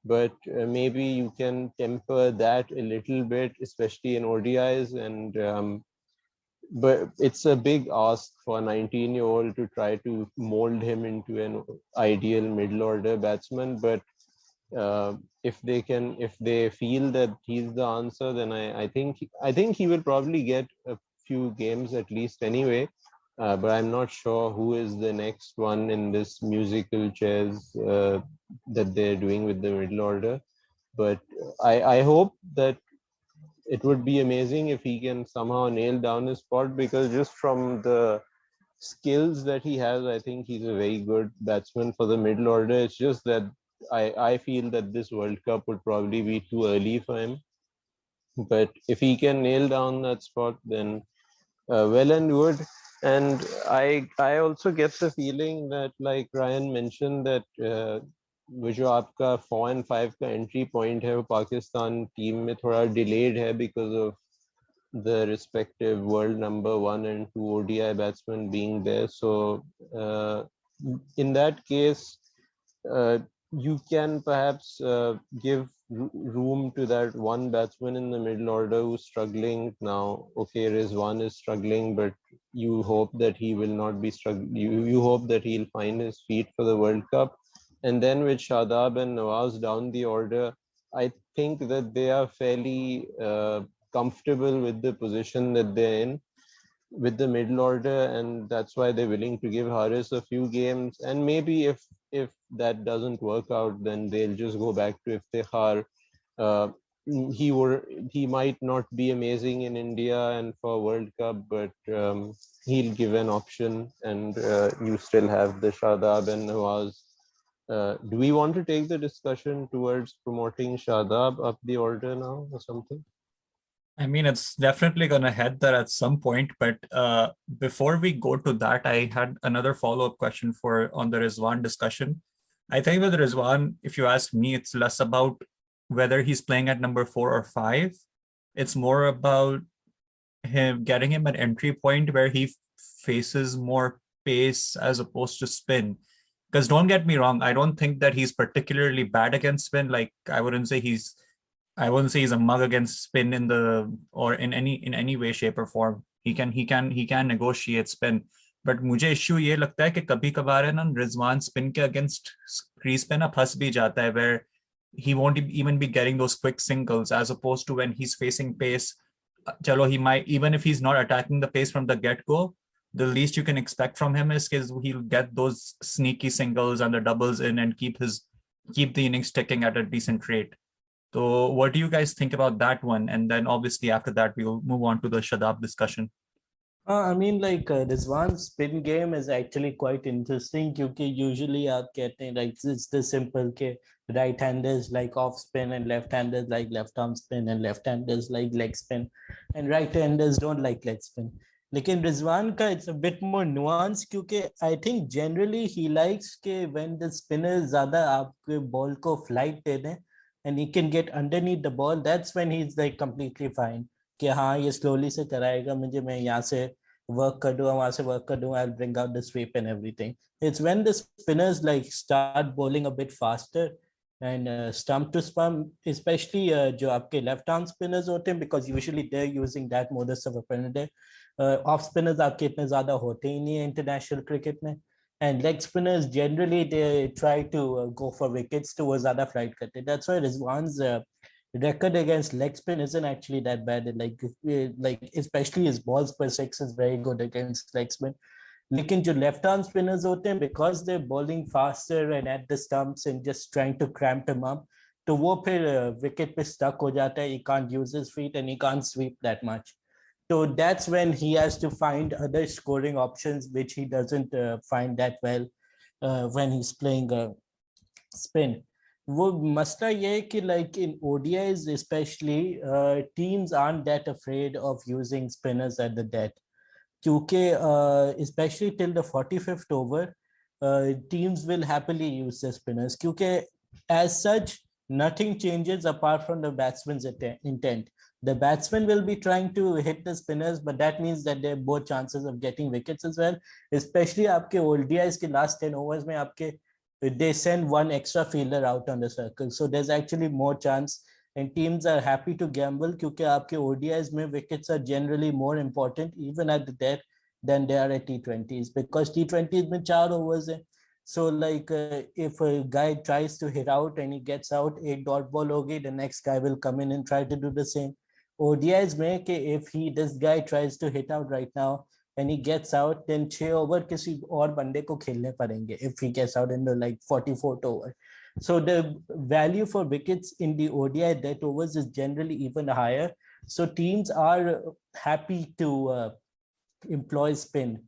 But maybe you can temper that a little bit, especially in ODIs, and but it's a big ask for a 19-year-old to try to mold him into an ideal middle order batsman. But if they feel that he's the answer, then I think he will probably get a few games at least anyway. But I'm not sure who is the next one in this musical chairs that they're doing with the middle order. But I hope that it would be amazing if he can somehow nail down his spot, because just from the skills that he has, I think he's a very good batsman for the middle order. It's just that I feel that this World Cup would probably be too early for him. But if he can nail down that spot, then well and good. And I also get the feeling that, like Ryan mentioned, that वो जो आपका 4 and 5 का entry point है वो Pakistan team में थोड़ा delayed है because of the respective world number 1 and 2 ODI batsmen being there. So in that case, you can perhaps give room to that one batsman in the middle order who's struggling now. Okay, Rizwan is struggling, but you hope that he will not be struggling. You hope that he'll find his feet for the World Cup. And then with Shadab and Nawaz down the order, I think that they are fairly comfortable with the position that they're in with the middle order, and that's why they're willing to give Haris a few games. And maybe if that doesn't work out, then they'll just go back to Iftikhar. Uh, he might not be amazing in India and for World Cup, but he'll give an option, and you still have the Shadab and Nawaz. Do we want to take the discussion towards promoting Shadab up the order now or something? I mean, it's definitely going to head there at some point. But before we go to that, I had another follow-up question for on the Rizwan discussion. I think with Rizwan, if you ask me, it's less about whether he's playing at number 4 or 5. It's more about getting him an entry point where he faces more pace as opposed to spin. Because don't get me wrong, I don't think that he's particularly bad against spin. Like I wouldn't say he's a mug against spin in the or in any way, shape or form. He can negotiate spin. But मुझे issue ये लगता है कि कभी कभार है ना Rizwan spin के अगेंस्ट क्रीज पे ना फंस भी जाता है where he won't even be getting those quick singles as opposed to when he's facing pace. Chalo, he might, even if he's not attacking the pace from the get-go, the least you can expect from him is he'll get those sneaky singles and the doubles in and keep the innings ticking at a decent rate. So what do you guys think about that one? And then obviously after that, we'll move on to the Shadab discussion. I mean, like this one spin game is actually quite interesting because usually आप कहते हैं like it's the simple के right-handers like off spin and left-handers like left arm spin and left-handers like leg spin and right-handers don't like leg spin. लेकिन रिजवान का it's a bit more nuanced क्योंकि I think generally he likes के when the spinner ज़्यादा आपके ball को flight दे दें and he can get underneath the ball, that's when he's like completely fine. कि हाँ ये slowly से कराएगा मुझे, मैं यहाँ से work कर दूँ वहाँ से work कर दूँ, I'll bring out the sweep and everything. It's when the spinners like start bowling a bit faster and stump to stump, especially जो आपके left arm spinners होते हैं because usually they're using that modus of operandi. Off spinners आपके इतने ज़्यादा होते ही नहीं है international cricket में. And leg spinners generally they try to go for wickets to ज़्यादा flight करते हैं. That's why Rizwan's record against leg spin isn't actually that bad. Like especially his balls per six is very good against leg spin. लेकिन जो left arm spinners होते हैं because they're bowling faster and at the stumps and just trying to cramp him up, तो वो फिर wicket पे stuck हो जाता है. He can't use his feet and he can't sweep that much. So that's when he has to find other scoring options, which he doesn't find that well when he's playing spin. वो मसला ये है कि like in ODIs especially teams aren't that afraid of using spinners at the death क्योंकि especially till the 45th over teams will happily use the spinners क्योंकि As such, nothing changes apart from the batsman's intent. The batsman will be trying to hit the spinners, but that means that there are more chances of getting wickets as well. Especially आपके ODIs के last 10 overs में आपके they send one extra fielder out on the circle, so there's actually more chance, and teams are happy to gamble क्योंकि आपके ODIs में wickets are generally more important even at the death than they are at T20s, because T20s में 4 overs है. So like if a guy tries to hit out and he gets out, एक dot ball होगी, the next guy will come in and try to do the same. ODIs में कि if this guy tries to hit out right now and he gets out, then 6 over किसी और बंदे को खेलने पड़ेंगे if he gets out in the like 44th over. So the value for wickets in the ODI death overs is generally even higher. So teams are happy to employ spin.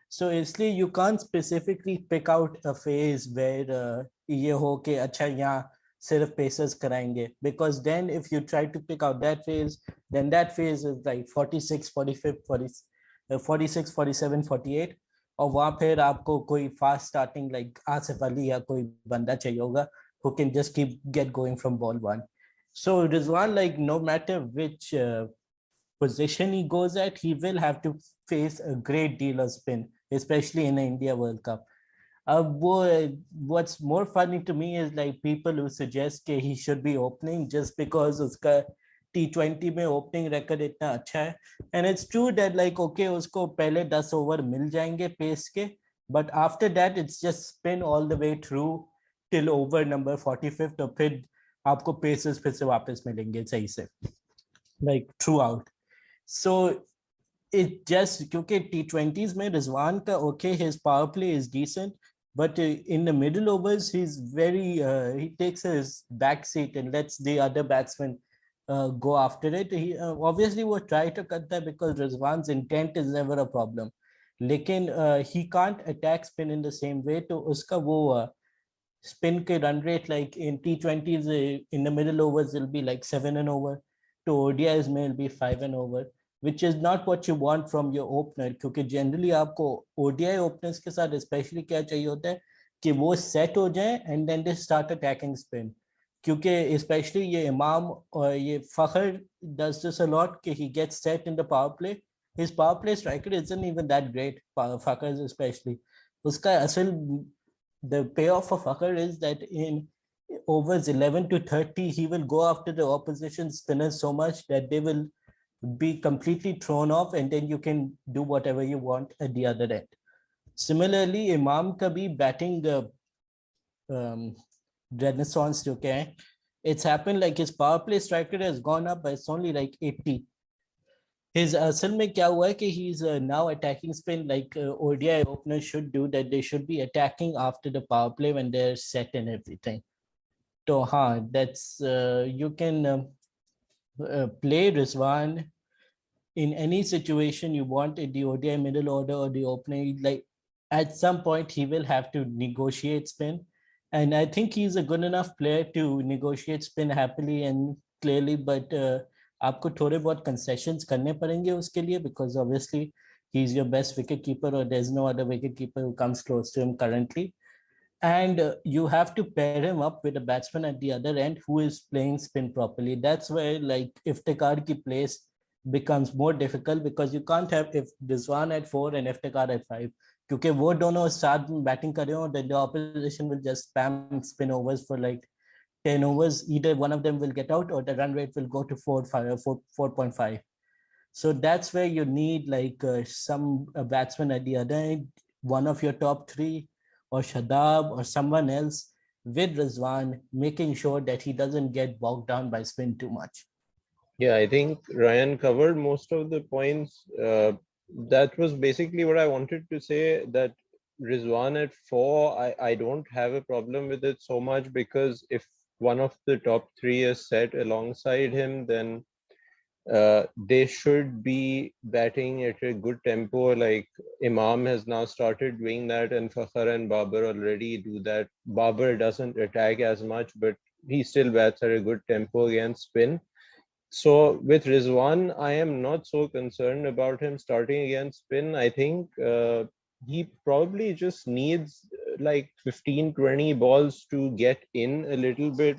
So इसलिए you can't specifically pick out a phase where ये हो कि अच्छा यहाँ सिर्फ pacers कराएंगे, because then if you try to pick out that phase, then that phase is like 46, 45, 46, 47, 48, और वहाँ फिर आपको कोई fast starting like Asif Ali या कोई बंदा चाहिए होगा who can just get going from ball one. So Rizwan, like no matter which position he goes at, he will have to face a great deal of spin, especially in the India World Cup. What's more funny to me is like people who suggest that he should be opening just because uska T20 में opening record इतना अच्छा है, and it's true that like okay उसको पहले 10 over मिल जाएंगे pace के, but after that it's just spin all the way through till over number 45th, और फिर आपको paces फिर से वापस मिलेंगे सही से, like throughout. So it just क्योंकि T20s में रिजवान का okay, his power play is decent, but in the middle overs he's very he takes his back seat and lets the other batsmen go after it. He obviously वो try to cut that because Rizwan's intent is never a problem, लेकिन he can't attack spin in the same way, तो उसका वो spin के run rate like in T20s in the middle overs will be like 7 and over, to ODIs may will be 5 and over, which is not what you want from your opener, क्योंकि generally आपको ODI openers के साथ especially क्या चाहिए होता है कि वो set हो जाए and then they start attacking spin, क्योंकि especially ये इमाम और ये फखर does this a lot कि he gets set in the power play. His power play striker isn't even that great, Fakhar's especially. उसका असल the payoff for Fakhar is that in overs 11 to 30, he will go after the opposition spinners so much that they will be completely thrown off, and then you can do whatever you want at the other end. Similarly, Imam ka bhi batting renaissance jo kya hai, it's happened like his power play striker has gone up, but it's only like 80. His asal mein kya hua hai कि he's now attacking spin like ODI openers should do, that they should be attacking after the power play when they're set and everything. So that's you can play Rizwan in any situation you want in the ODI middle order or the opening. Like at some point he will have to negotiate spin, and I think he's a good enough player to negotiate spin happily and clearly, but आपको थोड़े बहुत concessions करने पड़ेंगे उसके लिए, because obviously he's your best wicket keeper or there's no other wicket keeper who comes close to him currently, and you have to pair him up with a batsman at the other end who is playing spin properly. That's where like Iftikhar ki place becomes more difficult, because you can't have if Rizwan at 4 and Iftikhar at 5, क्योंकि वो दोनों start batting कर रहे हो, then the opposition will just spam spin overs for like 10 overs. Either one of them will get out or the run rate will go to 4.5. So that's where you need like some batsman at the other end, one of your top 3 or Shadab or someone else with Rizwan, making sure that he doesn't get bogged down by spin too much. Yeah, I think Ryan covered most of the points. That was basically what I wanted to say, that Rizwan at 4, I don't have a problem with it so much, because if one of the top 3 is set alongside him, then they should be batting at a good tempo. Like Imam has now started doing that, and Fakhar and Babar already do that. Babar doesn't attack as much, but he still bats at a good tempo against spin. So with Rizwan, I am not so concerned about him starting against spin. I think he probably just needs like 15-20 balls to get in a little bit,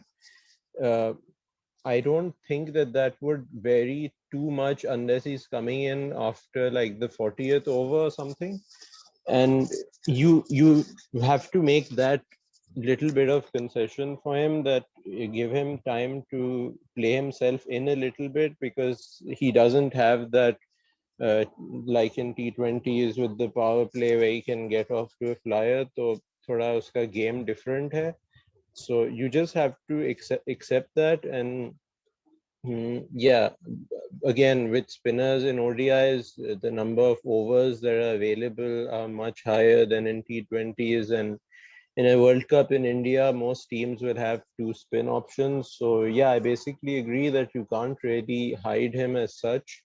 I don't think that would vary too much unless he's coming in after like the 40th over or something. And you have to make that little bit of concession for him, that you give him time to play himself in a little bit, because he doesn't have that like in T20s with the power play where he can get off to a flyer. So thoda uska game different hai. So you just have to accept that. And yeah, again, with spinners in ODIs, the number of overs that are available are much higher than in T20s. And in a World Cup in India, most teams will have two spin options. So yeah, I basically agree that you can't really hide him as such.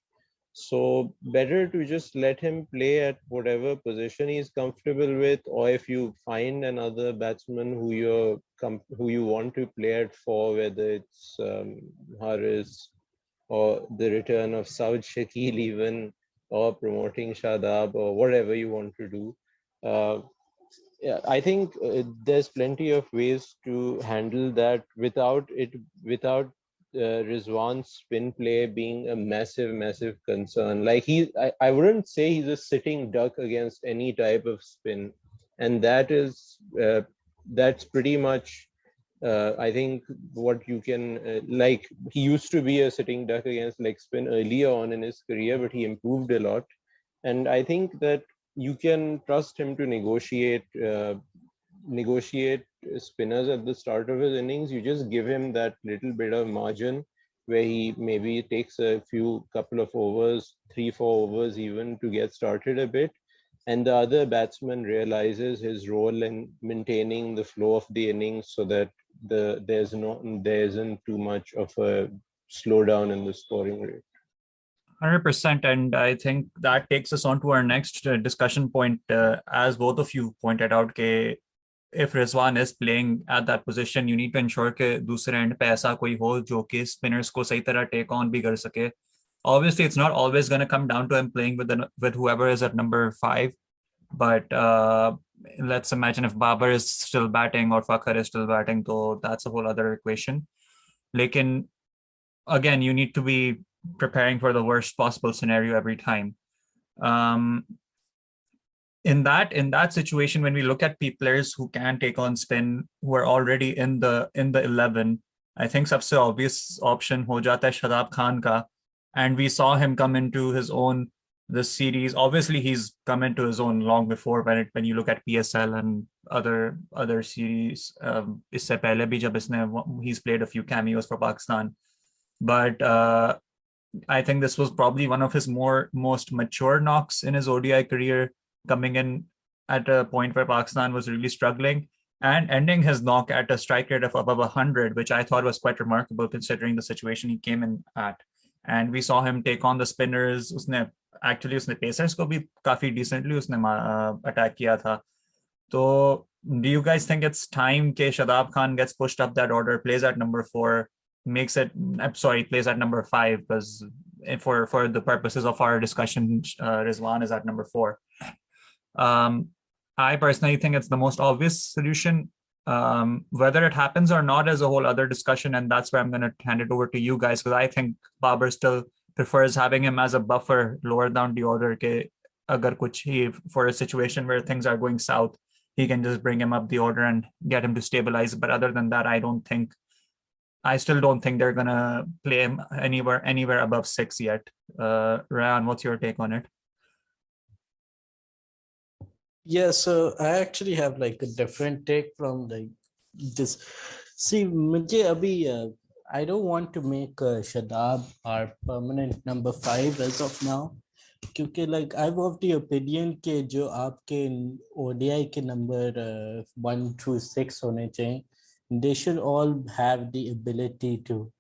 So better to just let him play at whatever position he's comfortable with, or if you find another batsman who you want to play at for, whether it's Haris or the return of Saud Shakil even, or promoting Shadab, or whatever you want to do. Yeah, I think there's plenty of ways to handle that without Rizwan's spin play being a massive concern. Like I wouldn't say he's a sitting duck against any type of spin, and that's pretty much I think what you can like. He used to be a sitting duck against leg spin earlier on in his career, but he improved a lot, and I think that you can trust him to negotiate spinners at the start of his innings. You just give him that little bit of margin where he maybe takes a couple of overs, 3-4 overs even, to get started a bit, and the other batsman realizes his role in maintaining the flow of the innings, so that there isn't too much of a slowdown in the scoring rate. 100%. And I think that takes us on to our next discussion point. As both of you pointed out, ke if Rizwan is playing at that position, you need to ensure कि दूसरे end पे ऐसा कोई हो जो कि spinners को सही तरह take on भी कर सके. Obviously, it's not always going to come down to him playing with whoever is at number 5. But let's imagine if Babar is still batting or Fakhar is still batting, so that's a whole other equation. Lekin, again, you need to be preparing for the worst possible scenario every time. In that situation, when we look at players who can take on spin, who are already in the 11, I think सबसे obvious option हो जाता है Shadab Khan का, and we saw him come into his own this series. Obviously, he's come into his own long before when you look at PSL and other series. इससे पहले भी जब he's played a few cameos for Pakistan, but I think this was probably one of his most mature knocks in his ODI career, coming in at a point where Pakistan was really struggling and ending his knock at a strike rate of above 100, which I thought was quite remarkable considering the situation he came in at. And we saw him take on the spinners. उसने Pacers को भी काफी decently attack किया था. So do you guys think it's time that Shadab Khan gets pushed up that order, plays at number 4, plays at number 5, because for the purposes of our discussion, Rizwan is at number 4. I personally think it's the most obvious solution. Whether it happens or not is a whole other discussion, and that's where I'm going to hand it over to you guys, because I think Babar still prefers having him as a buffer lower down the order. Agar kuch for a situation where things are going south, he can just bring him up the order and get him to stabilize. But other than that, I still don't think they're gonna play him anywhere above 6 yet. Raiyan, what's your take on it? Yeah, so I actually have like a different take from like this. See, I don't want to make Shadab our permanent number 5 as of now. Because like I'm of the opinion कि जो आपके ODI के number 1 through 6 होने चाहिए, they should all have the ability to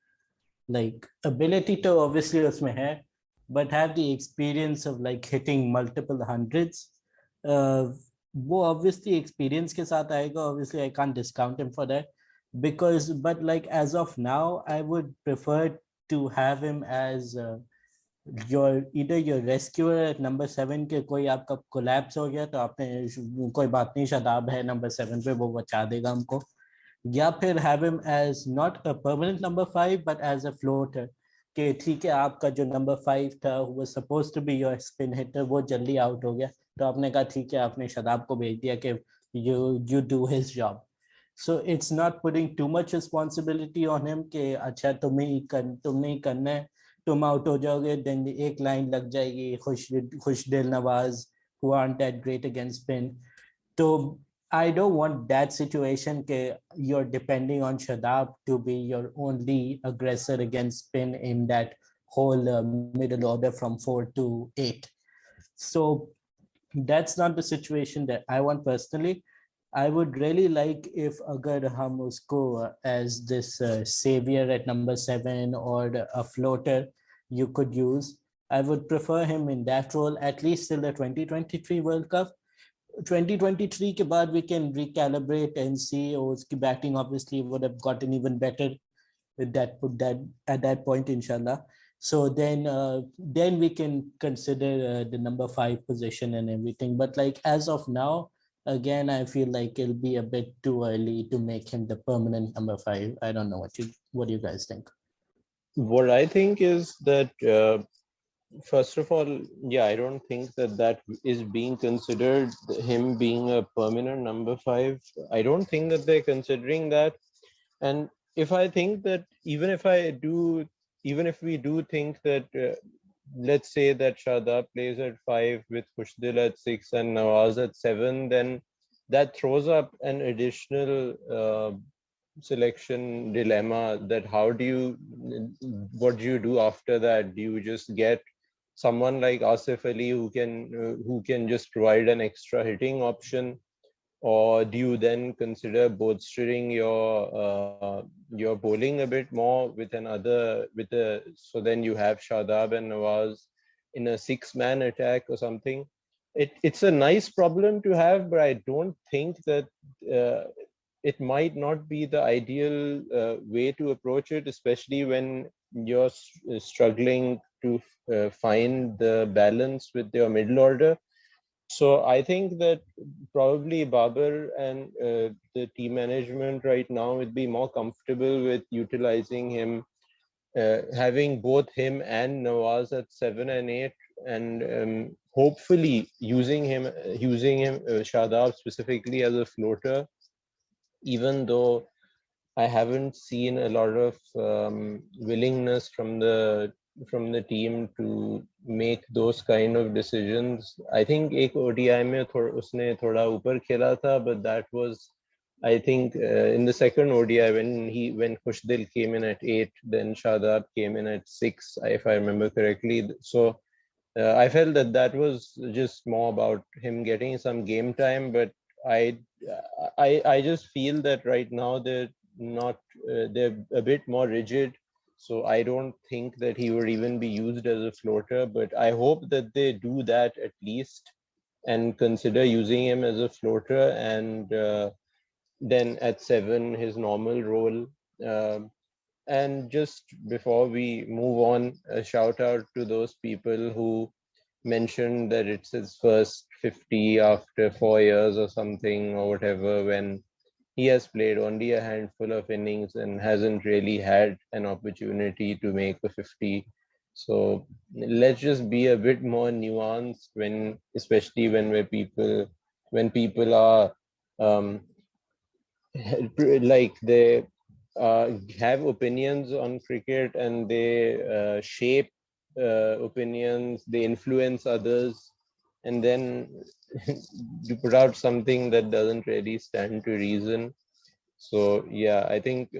obviously उसमें है, but have the experience of like hitting multiple hundreds. वो obviously experience के साथ आएगा. Obviously I can't discount him for that, but like as of now I would prefer to have him as either your rescuer at number 7 के कोई आपका collapse हो गया तो आपने कोई बात नहीं, शादाब है number 7 पे, वो बचा देगा हमको, या फिर have him as not a permanent number 5 but as a floater कि ठीक है आपका जो number 5 था who was supposed to be your spin hitter वो जल्दी out हो गया, तो आपने कहा ठीक है आपने शादाब को भेज दिया कि you do his job. So it's not putting too much responsibility on him कि अच्छा तुम्हें ही करना है, तुम आउट हो जाओगे, देन एक लाइन लग जाएगी खुशदिल Nawaz who aren't that great against spin. So I don't want that situation that you're depending on Shadab to be your only aggressor against spin in that whole middle order from 4 to 8. So that's not the situation that I want personally. I would really like if agar hum usko as this savior at number 7 or a floater you could use. I would prefer him in that role at least till the 2023 World Cup. 2023 के बाद we can recalibrate and see uski batting obviously would have gotten even better with that at that point inshallah. So then we can consider the number 5 position and everything, but like as of now again I feel like it'll be a bit too early to make him the permanent number 5. I don't know what do you guys think? What I think is that first of all, yeah, I don't think that is being considered, him being a permanent number 5. I don't think that they're considering that. And if I think that even if we do think that let's say that Shadab plays at 5 with Khushdil at 6 and Nawaz at 7, then that throws up an additional selection dilemma that what do you do after that? Do you just get someone like Asif Ali who can just provide an extra hitting option, or do you then consider bolstering your bowling a bit more so then you have Shadab and Nawaz in a 6-man attack or something? It's a nice problem to have, but I don't think that it might not be the ideal way to approach it, especially when you're struggling to find the balance with your middle order. So I think that probably Babar and the team management right now would be more comfortable with utilizing him, having both him and Nawaz at 7 and 8, and hopefully using him Shadab specifically as a floater, even though I haven't seen a lot of willingness from the team to make those kind of decisions. I think एक ODI में उसने थोड़ा ऊपर खेला था, but that was, I think, in the second ODI when Khushdil came in at 8, then Shadab came in at 6, if I remember correctly. So I felt that was just more about him getting some game time, but I just feel that right now they're a bit more rigid, so I don't think that he would even be used as a floater, but I hope that they do that at least and consider using him as a floater, and then at 7 his normal role. And just before we move on, a shout out to those people who mentioned that it's his first 50 after 4 years or something or whatever, when he has played only a handful of innings and hasn't really had an opportunity to make a 50. So let's just be a bit more nuanced especially when people are like they have opinions on cricket and they shape opinions, they influence others, and then you put out something that doesn't really stand to reason. So yeah, I think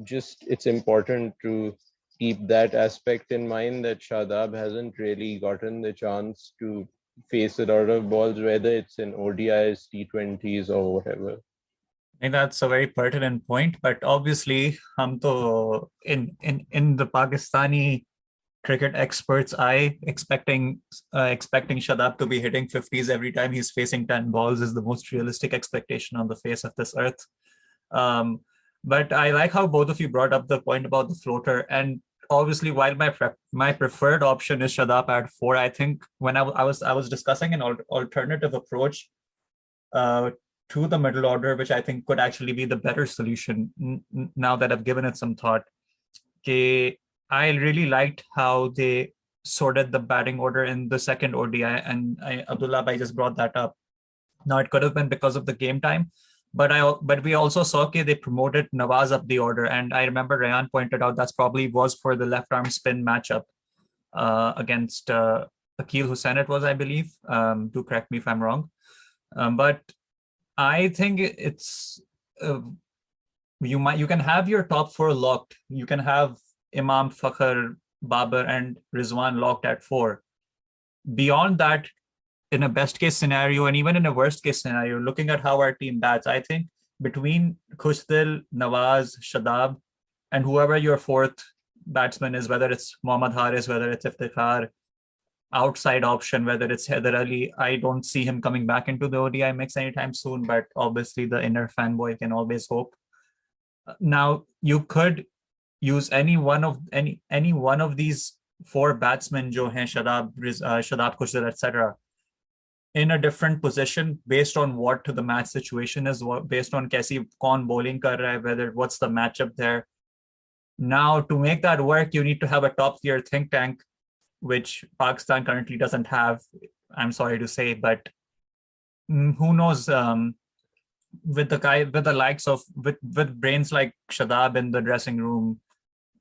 just it's important to keep that aspect in mind, that Shadab hasn't really gotten the chance to face a lot of balls, whether it's in ODIs, T20s, or whatever. I think that's a very pertinent point, but obviously hum to in the Pakistani cricket experts eye, expecting Shadab to be hitting 50s every time he's facing 10 balls is the most realistic expectation on the face of this earth. But I like how both of you brought up the point about the floater, and obviously, while my preferred option is Shadab at 4, I think when I was discussing an alternative approach uh, to the middle order, which I think could actually be the better solution now that I've given it some thought. Okay, I really liked how they sorted the batting order in the second ODI, and Abdullah Bhai just brought that up. Now it could have been because of the game time, but we also saw that they promoted Nawaz up the order, and I remember Raiyan pointed out that's probably was for the left arm spin matchup against Akil Hussain. It was, I believe. Do correct me if I'm wrong, but I think it's uh, you can have your top 4 locked. You can have Imam, Fakhar, Babar, and Rizwan locked at 4. Beyond that, in a best case scenario and even in a worst case scenario, looking at how our team bats, I think between Khushdil, Nawaz, Shadab, and whoever your 4th batsman is, whether it's Mohammad Haris, whether it's Iftikhar, outside option, whether it's Haider Ali, I don't see him coming back into the ODI mix anytime soon, but obviously the inner fanboy can always hope. Now, you could use any one of these 4 batsmen, jo hain Shadab, Khushdil, etc., in a different position based on what the match situation is, based on kaisi kaun bowling kar raha hai, whether what's the matchup there. Now, to make that work, you need to have a top tier think tank, which Pakistan currently doesn't have. I'm sorry to say, but who knows? With the likes of with brains like Shadab in the dressing room,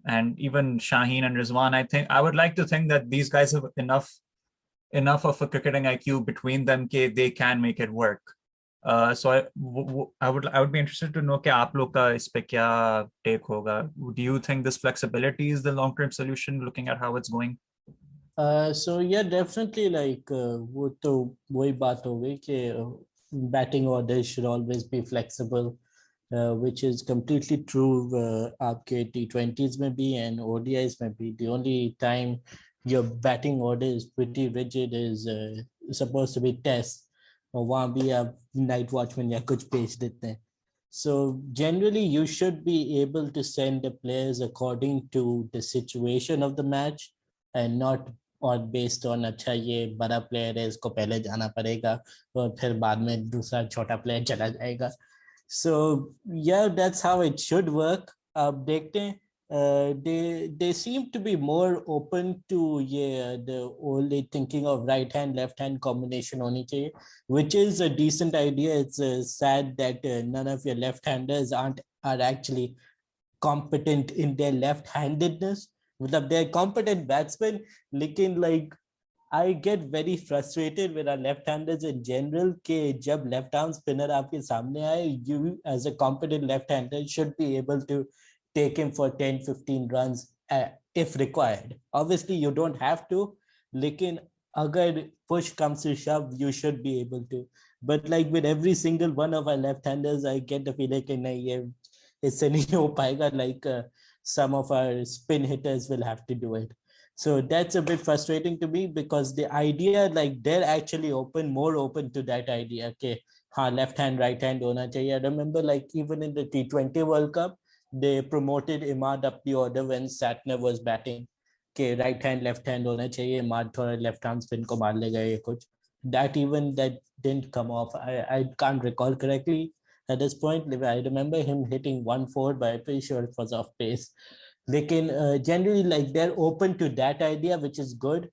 and even Shaheen and Rizwan, I would like to think that these guys have enough of a cricketing IQ between them that they can make it work. So I would be interested to know कि आप लोग का इस पे क्या take होगा. Do you think this flexibility is the long-term solution, looking at how it's going? So yeah, definitely like वो तो वही बात हो गई कि batting orders should always be flexible, which is completely true आपके T20s में भी and ODIs में भी. The only time your batting order is pretty rigid is supposed to be test, और वहाँ भी आप night watchman या कुछ पेश देते हैं. So generally you should be able to send the players according to the situation of the match and not और बेस्ड ऑन अच्छा ये बड़ा प्लेयर है इसको पहले जाना पड़ेगा और फिर बाद में दूसरा छोटा प्लेयर चला जाएगा. सो या that's how it should work. अब देखते हैं. They seem to be more open to the old thinking of right hand left hand combination honi chahiye, which is a decent idea. It's sad that none of your left handers are actually competent in their left handedness. मतलब they're competent batsmen, लेकिन like I get very frustrated with our left-handers in general कि जब left arm spinner आपके सामने आए, you as a competent left-hander should be able to take him for 10-15 runs if required. Obviously you don't have to, लेकिन अगर push comes to shove, you should be able to. But like with every single one of our left-handers, I get the feeling कि नहीं ये इससे नहीं हो पाएगा. Like some of our spin hitters will have to do it. So that's a bit frustrating to me because the idea, like they're actually more open to that idea. Okay, left hand, right hand hona chahiye. I remember like even in the T20 World Cup, they promoted Imad up the order when Satner was batting. Okay, right hand, left hand hona chahiye. Imad thoda left arm spin ko maar lega ye kuch. That didn't come off. I can't recall correctly. At this point, I remember him hitting 1-4, but I'm pretty sure it was off pace. Lekin generally, like they're open to that idea, which is good.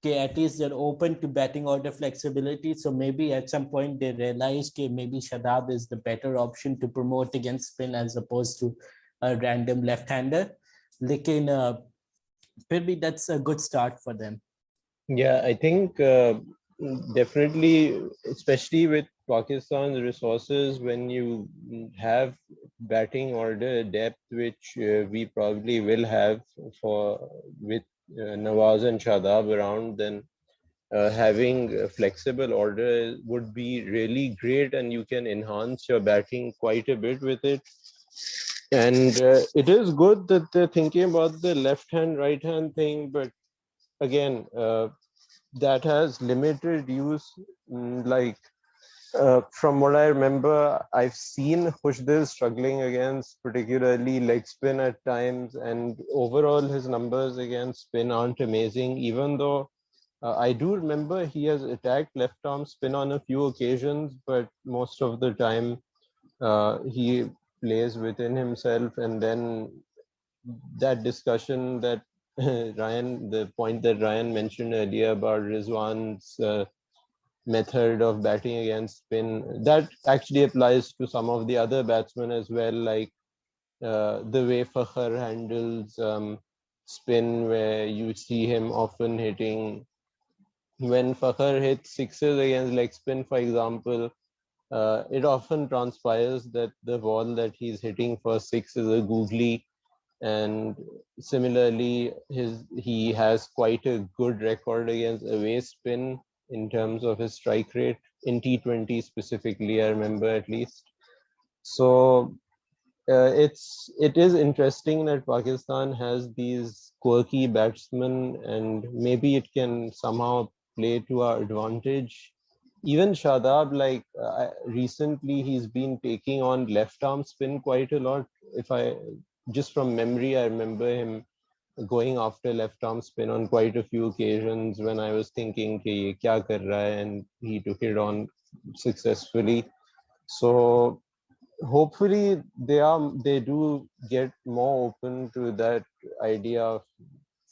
Okay, at least they're open to batting order flexibility. So maybe at some point they realize that maybe Shadab is the better option to promote against spin as opposed to a random left-hander. Lekin maybe that's a good start for them. Yeah, I think definitely, especially with Pakistan's resources, when you have batting order depth, which we probably will have with Nawaz and Shadab around, then having a flexible order would be really great, and you can enhance your batting quite a bit with it. And it is good that they're thinking about the left hand, right hand thing, but again, that has limited use. Like From what I remember, I've seen Khushdil struggling against particularly leg spin at times, and overall his numbers against spin aren't amazing, even though I do remember he has attacked left arm spin on a few occasions, but most of the time he plays within himself. And then that discussion that the point that Ryan mentioned earlier about Rizwan's method of batting against spin, that actually applies to some of the other batsmen as well, like the way Fakhar handles spin, where you see him often hitting. When Fakhar hits sixes against leg spin, for example, it often transpires that the ball that he's hitting for six is a googly. And similarly, he has quite a good record against away spin in terms of his strike rate in T20 specifically, I remember at least. So it is interesting that Pakistan has these quirky batsmen, and maybe it can somehow play to our advantage. Even Shadab, like recently, he's been taking on left arm spin quite a lot. If I just from memory, I remember him going after left arm spin on quite a few occasions when I was thinking, "Ki ye kya kar raha hai?" and he took it on successfully. So hopefully they do get more open to that idea of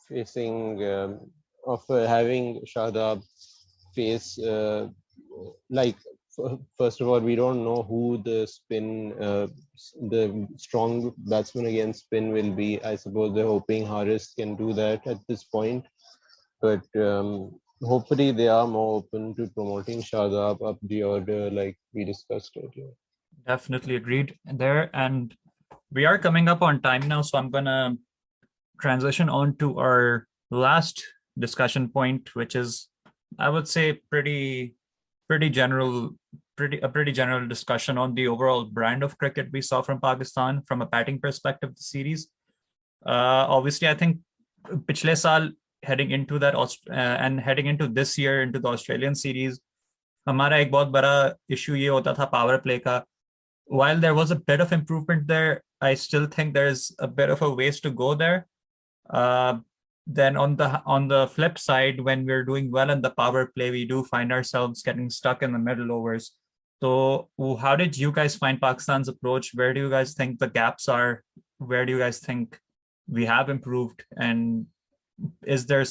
facing of having Shadab face like first of all, we don't know who the the strong batsman against spin will be. I suppose they're hoping Haris can do that at this point, but hopefully they are more open to promoting Shadab up the order like we discussed earlier. Definitely agreed there. And we are coming up on time now, so I'm gonna transition on to our last discussion point, which is, I would say, pretty general, pretty general discussion on the overall brand of cricket we saw from Pakistan from a batting perspective. The series, obviously, I think पिछले साल heading into that and heading into this year into the Australian series, हमारा एक बहुत बड़ा issue ये होता था power play का. While there was a bit of improvement there, I still think there's a bit of a ways to go there. Uh, then on the flip side, when we're doing well in the power play, we do find ourselves getting stuck in the middle overs. So, how did you guys find Pakistan's approach? Where do you guys think the gaps are? Where do you guys think we have improved? And is there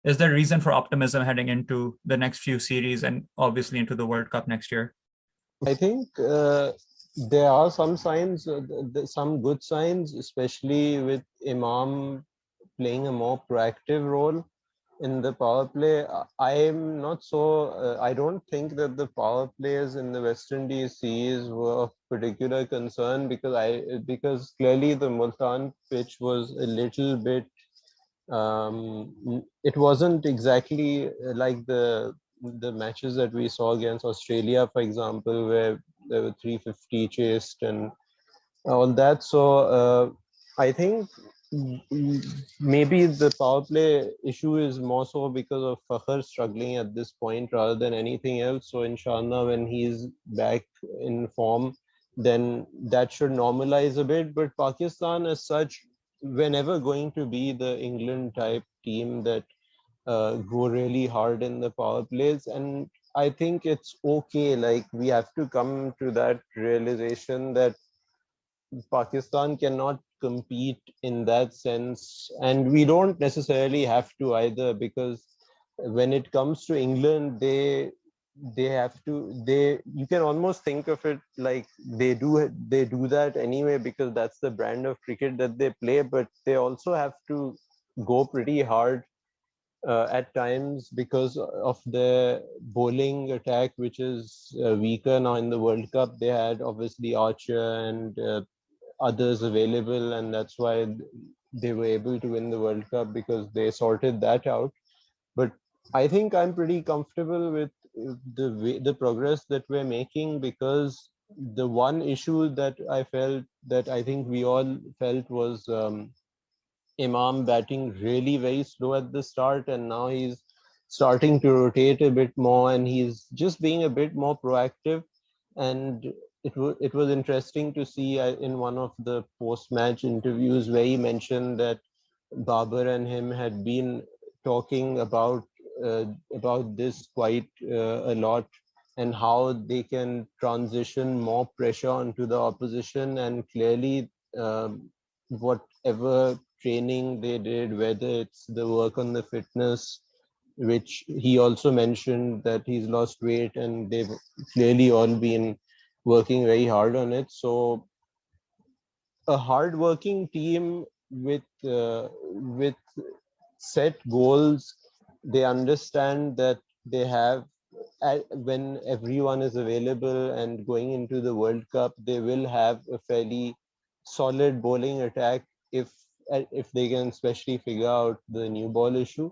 reason for optimism heading into the next few series and obviously into the World Cup next year? I think there are some signs, some good signs, especially with Imam playing a more proactive role in the power play. I'm not so. I don't think that the power players in the West Indies series were of particular concern because clearly the Multan pitch was a little bit. It wasn't exactly like the matches that we saw against Australia, for example, where there were 350 chased and all that. So I think maybe the power play issue is more so because of Fakhar struggling at this point rather than anything else. So inshallah, when he's back in form, then that should normalize a bit. But Pakistan as such, we're never going to be the England type team that go really hard in the power plays. And I think it's okay. Like we have to come to that realization that Pakistan cannot compete in that sense, and we don't necessarily have to either, because when it comes to England, they have to they you can almost think of it like they do that anyway because that's the brand of cricket that they play, but they also have to go pretty hard at times because of the bowling attack, which is weaker now in the World Cup. They had obviously Archer and others available, and that's why they were able to win the World Cup because they sorted that out. But I think I'm pretty comfortable with the progress that we're making, because the one issue that I think we all felt was Imam batting really very slow at the start, and now he's starting to rotate a bit more, and he's just being a bit more proactive. And it was interesting to see in one of the post-match interviews where he mentioned that Babar and him had been talking about this quite a lot, and how they can transition more pressure onto the opposition. And clearly, whatever training they did, whether it's the work on the fitness, which he also mentioned that he's lost weight, and they've clearly all been working very hard on it. So a hard-working team with set goals. They understand that they have, when everyone is available and going into the World Cup, they will have a fairly solid bowling attack if they can especially figure out the new ball issue.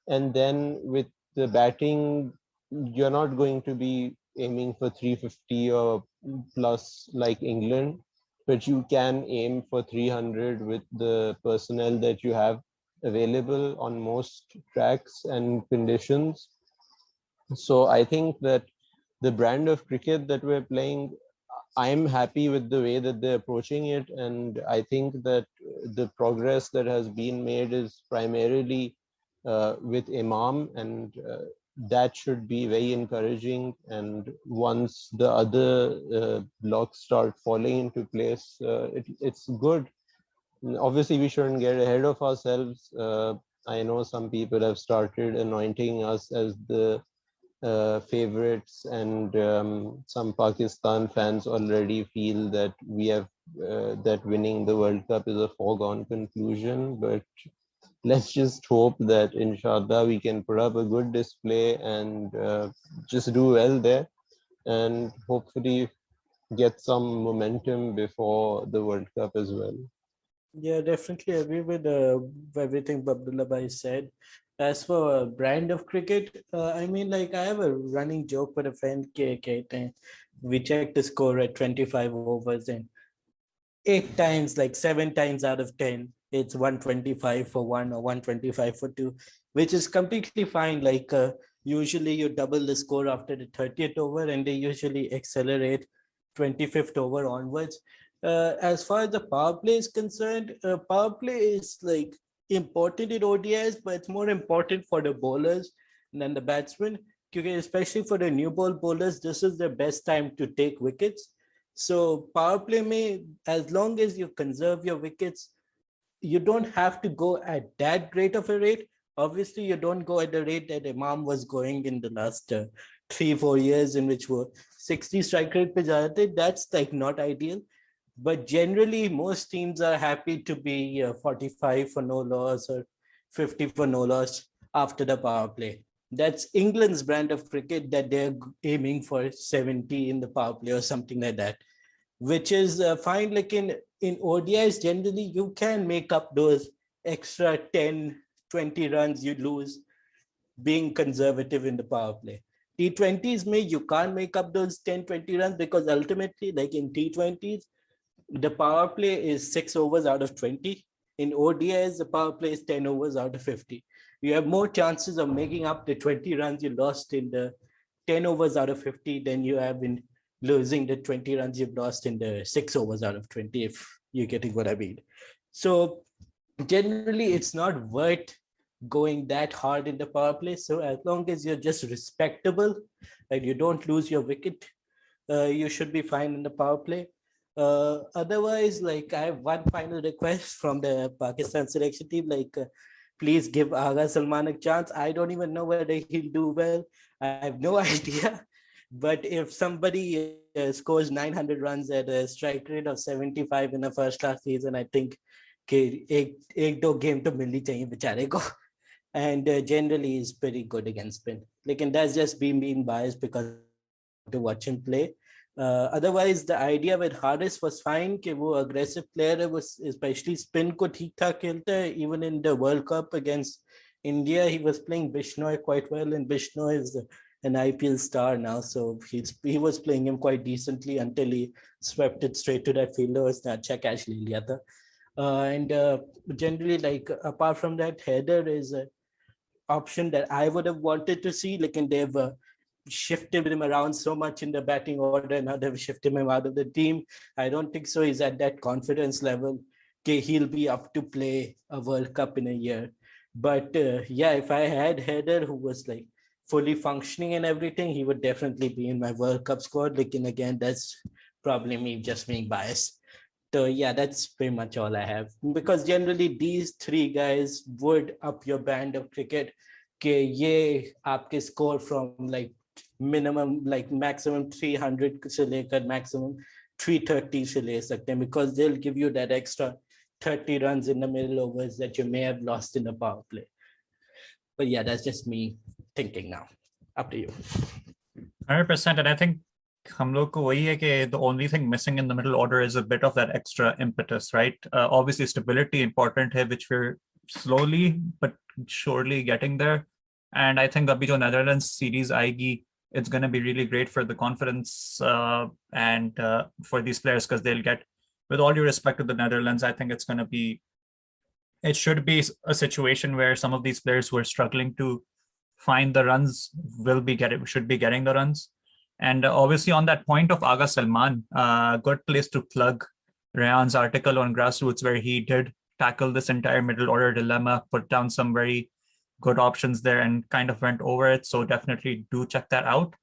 And then with the batting, you're not going to be aiming for 350 or plus like England, but you can aim for 300 with the personnel that you have available on most tracks and conditions. So I think that the brand of cricket that we're playing, I'm happy with the way that they're approaching it. And I think that the progress that has been made is primarily with Imam, and that should be very encouraging. And once the other blocks start falling into place, it's good. Obviously, we shouldn't get ahead of ourselves. I know some people have started anointing us as the favorites, and some Pakistan fans already feel that we have that winning the World Cup is a foregone conclusion. But let's just hope that inshallah we can put up a good display and just do well there, and hopefully get some momentum before the World Cup as well. Yeah, definitely agree with everything Abdullah Bhai said. As for brand of cricket, I mean, like I have a running joke with a friend. We checked the score at 25 overs, and 8 times, like 7 times out of 10, it's 125 for one or 125 for two, which is completely fine. Like usually you double the score after the 30th over, and they usually accelerate 25th over onwards. As far as the power play is concerned, power play is like important in ODIs, but it's more important for the bowlers than the batsmen. Especially for the new ball bowlers, this is the best time to take wickets. So power play may, as long as you conserve your wickets, you don't have to go at that great of a rate. Obviously, you don't go at the rate that Imam was going in the last 3-4 years, in which were 60 strike rate pe ja rahe the. That's like not ideal. But generally, most teams are happy to be 45 for no loss or 50 for no loss after the power play. That's England's brand of cricket, that they're aiming for 70 in the power play or something like that, which is fine. Like in ODIs, generally, you can make up those extra 10, 20 runs you lose being conservative in the power play. T20s, you can't make up those 10, 20 runs, because ultimately, like in T20s, the power play is 6 overs out of 20. In ODIs, the power play is 10 overs out of 50. You have more chances of making up the 20 runs you lost in the 10 overs out of 50 than you have in losing the 20 runs you've lost in the 6 overs out of 20, if you're getting what I mean. So generally, it's not worth going that hard in the power play. So as long as you're just respectable and you don't lose your wicket, you should be fine in the power play. Otherwise, like I have one final request from the Pakistan selection team, like please give Agha Salman a chance. I don't even know whether he'll do well. I have no idea. But if somebody scores 900 runs at a strike rate of 75 in a first class season, I think एक दो game to मिलनी चाहिए बेचारे को. And generally is pretty good against spin. Like, and that's just being biased because I like to watch him play. Otherwise, the idea with Haris was fine कि वो aggressive player है, was especially spin को ठीक ठाक खेलता है. Even in the World Cup against India, he was playing Bishnoi quite well, and Bishnoi is an IPL star now, so he was playing him quite decently until he swept it straight to that fielder. उसने अच्छा catch ले लिया था. And generally, like apart from that, header is option that I would have wanted to see. Like, and they've shifted him around so much in the batting order, and now they've shifted him out of the team. I don't think so. He's at that confidence level. Okay, he'll be up to play a World Cup in a year. But yeah, if I had Header, who was like fully functioning and everything, he would definitely be in my World Cup squad. Like, and again, that's probably me just being biased. So yeah, that's pretty much all I have. Because generally these three guys would up your band of cricket. के ये आपके score from like minimum like maximum 300 से लेकर maximum 330 से ले सकते हैं, because they'll give you that extra 30 runs in the middle overs that you may have lost in the power play. But yeah, that's just me thinking now. Up to you. 100%. And I think हम लोग को वही है कि the only thing missing in the middle order is a bit of that extra impetus, right? Obviously, stability important है, which we're slowly but surely getting there. And I think अभी जो Netherlands series आएगी, it's going to be really great for the confidence and for these players, because they'll get, with all due respect to the Netherlands, I think it should be a situation where some of these players who are struggling to find the runs should be getting the runs. And obviously on that point of Aga Salman, good place to plug Raiyan's article on Grassroots, where he did tackle this entire middle order dilemma, put down some very good options there and kind of went over it. So definitely do check that out.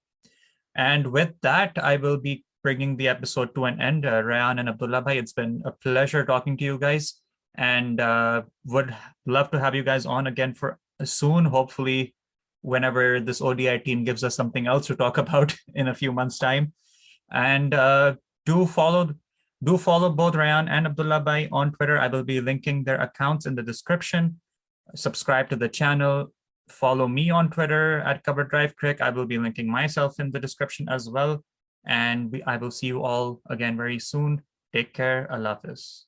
And with that, I will be bringing the episode to an end. Raiyan and Abdullah bhai, it's been a pleasure talking to you guys, and would love to have you guys on again for soon, hopefully whenever this ODI team gives us something else to talk about in a few months' time. And do follow both Raiyan and Abdullah bhai on Twitter. I will be linking their accounts in the description. Subscribe to the channel. Follow me on Twitter at Cover Drive Crick. I will be linking myself in the description as well. And I will see you all again very soon. Take care. Allah Hafiz.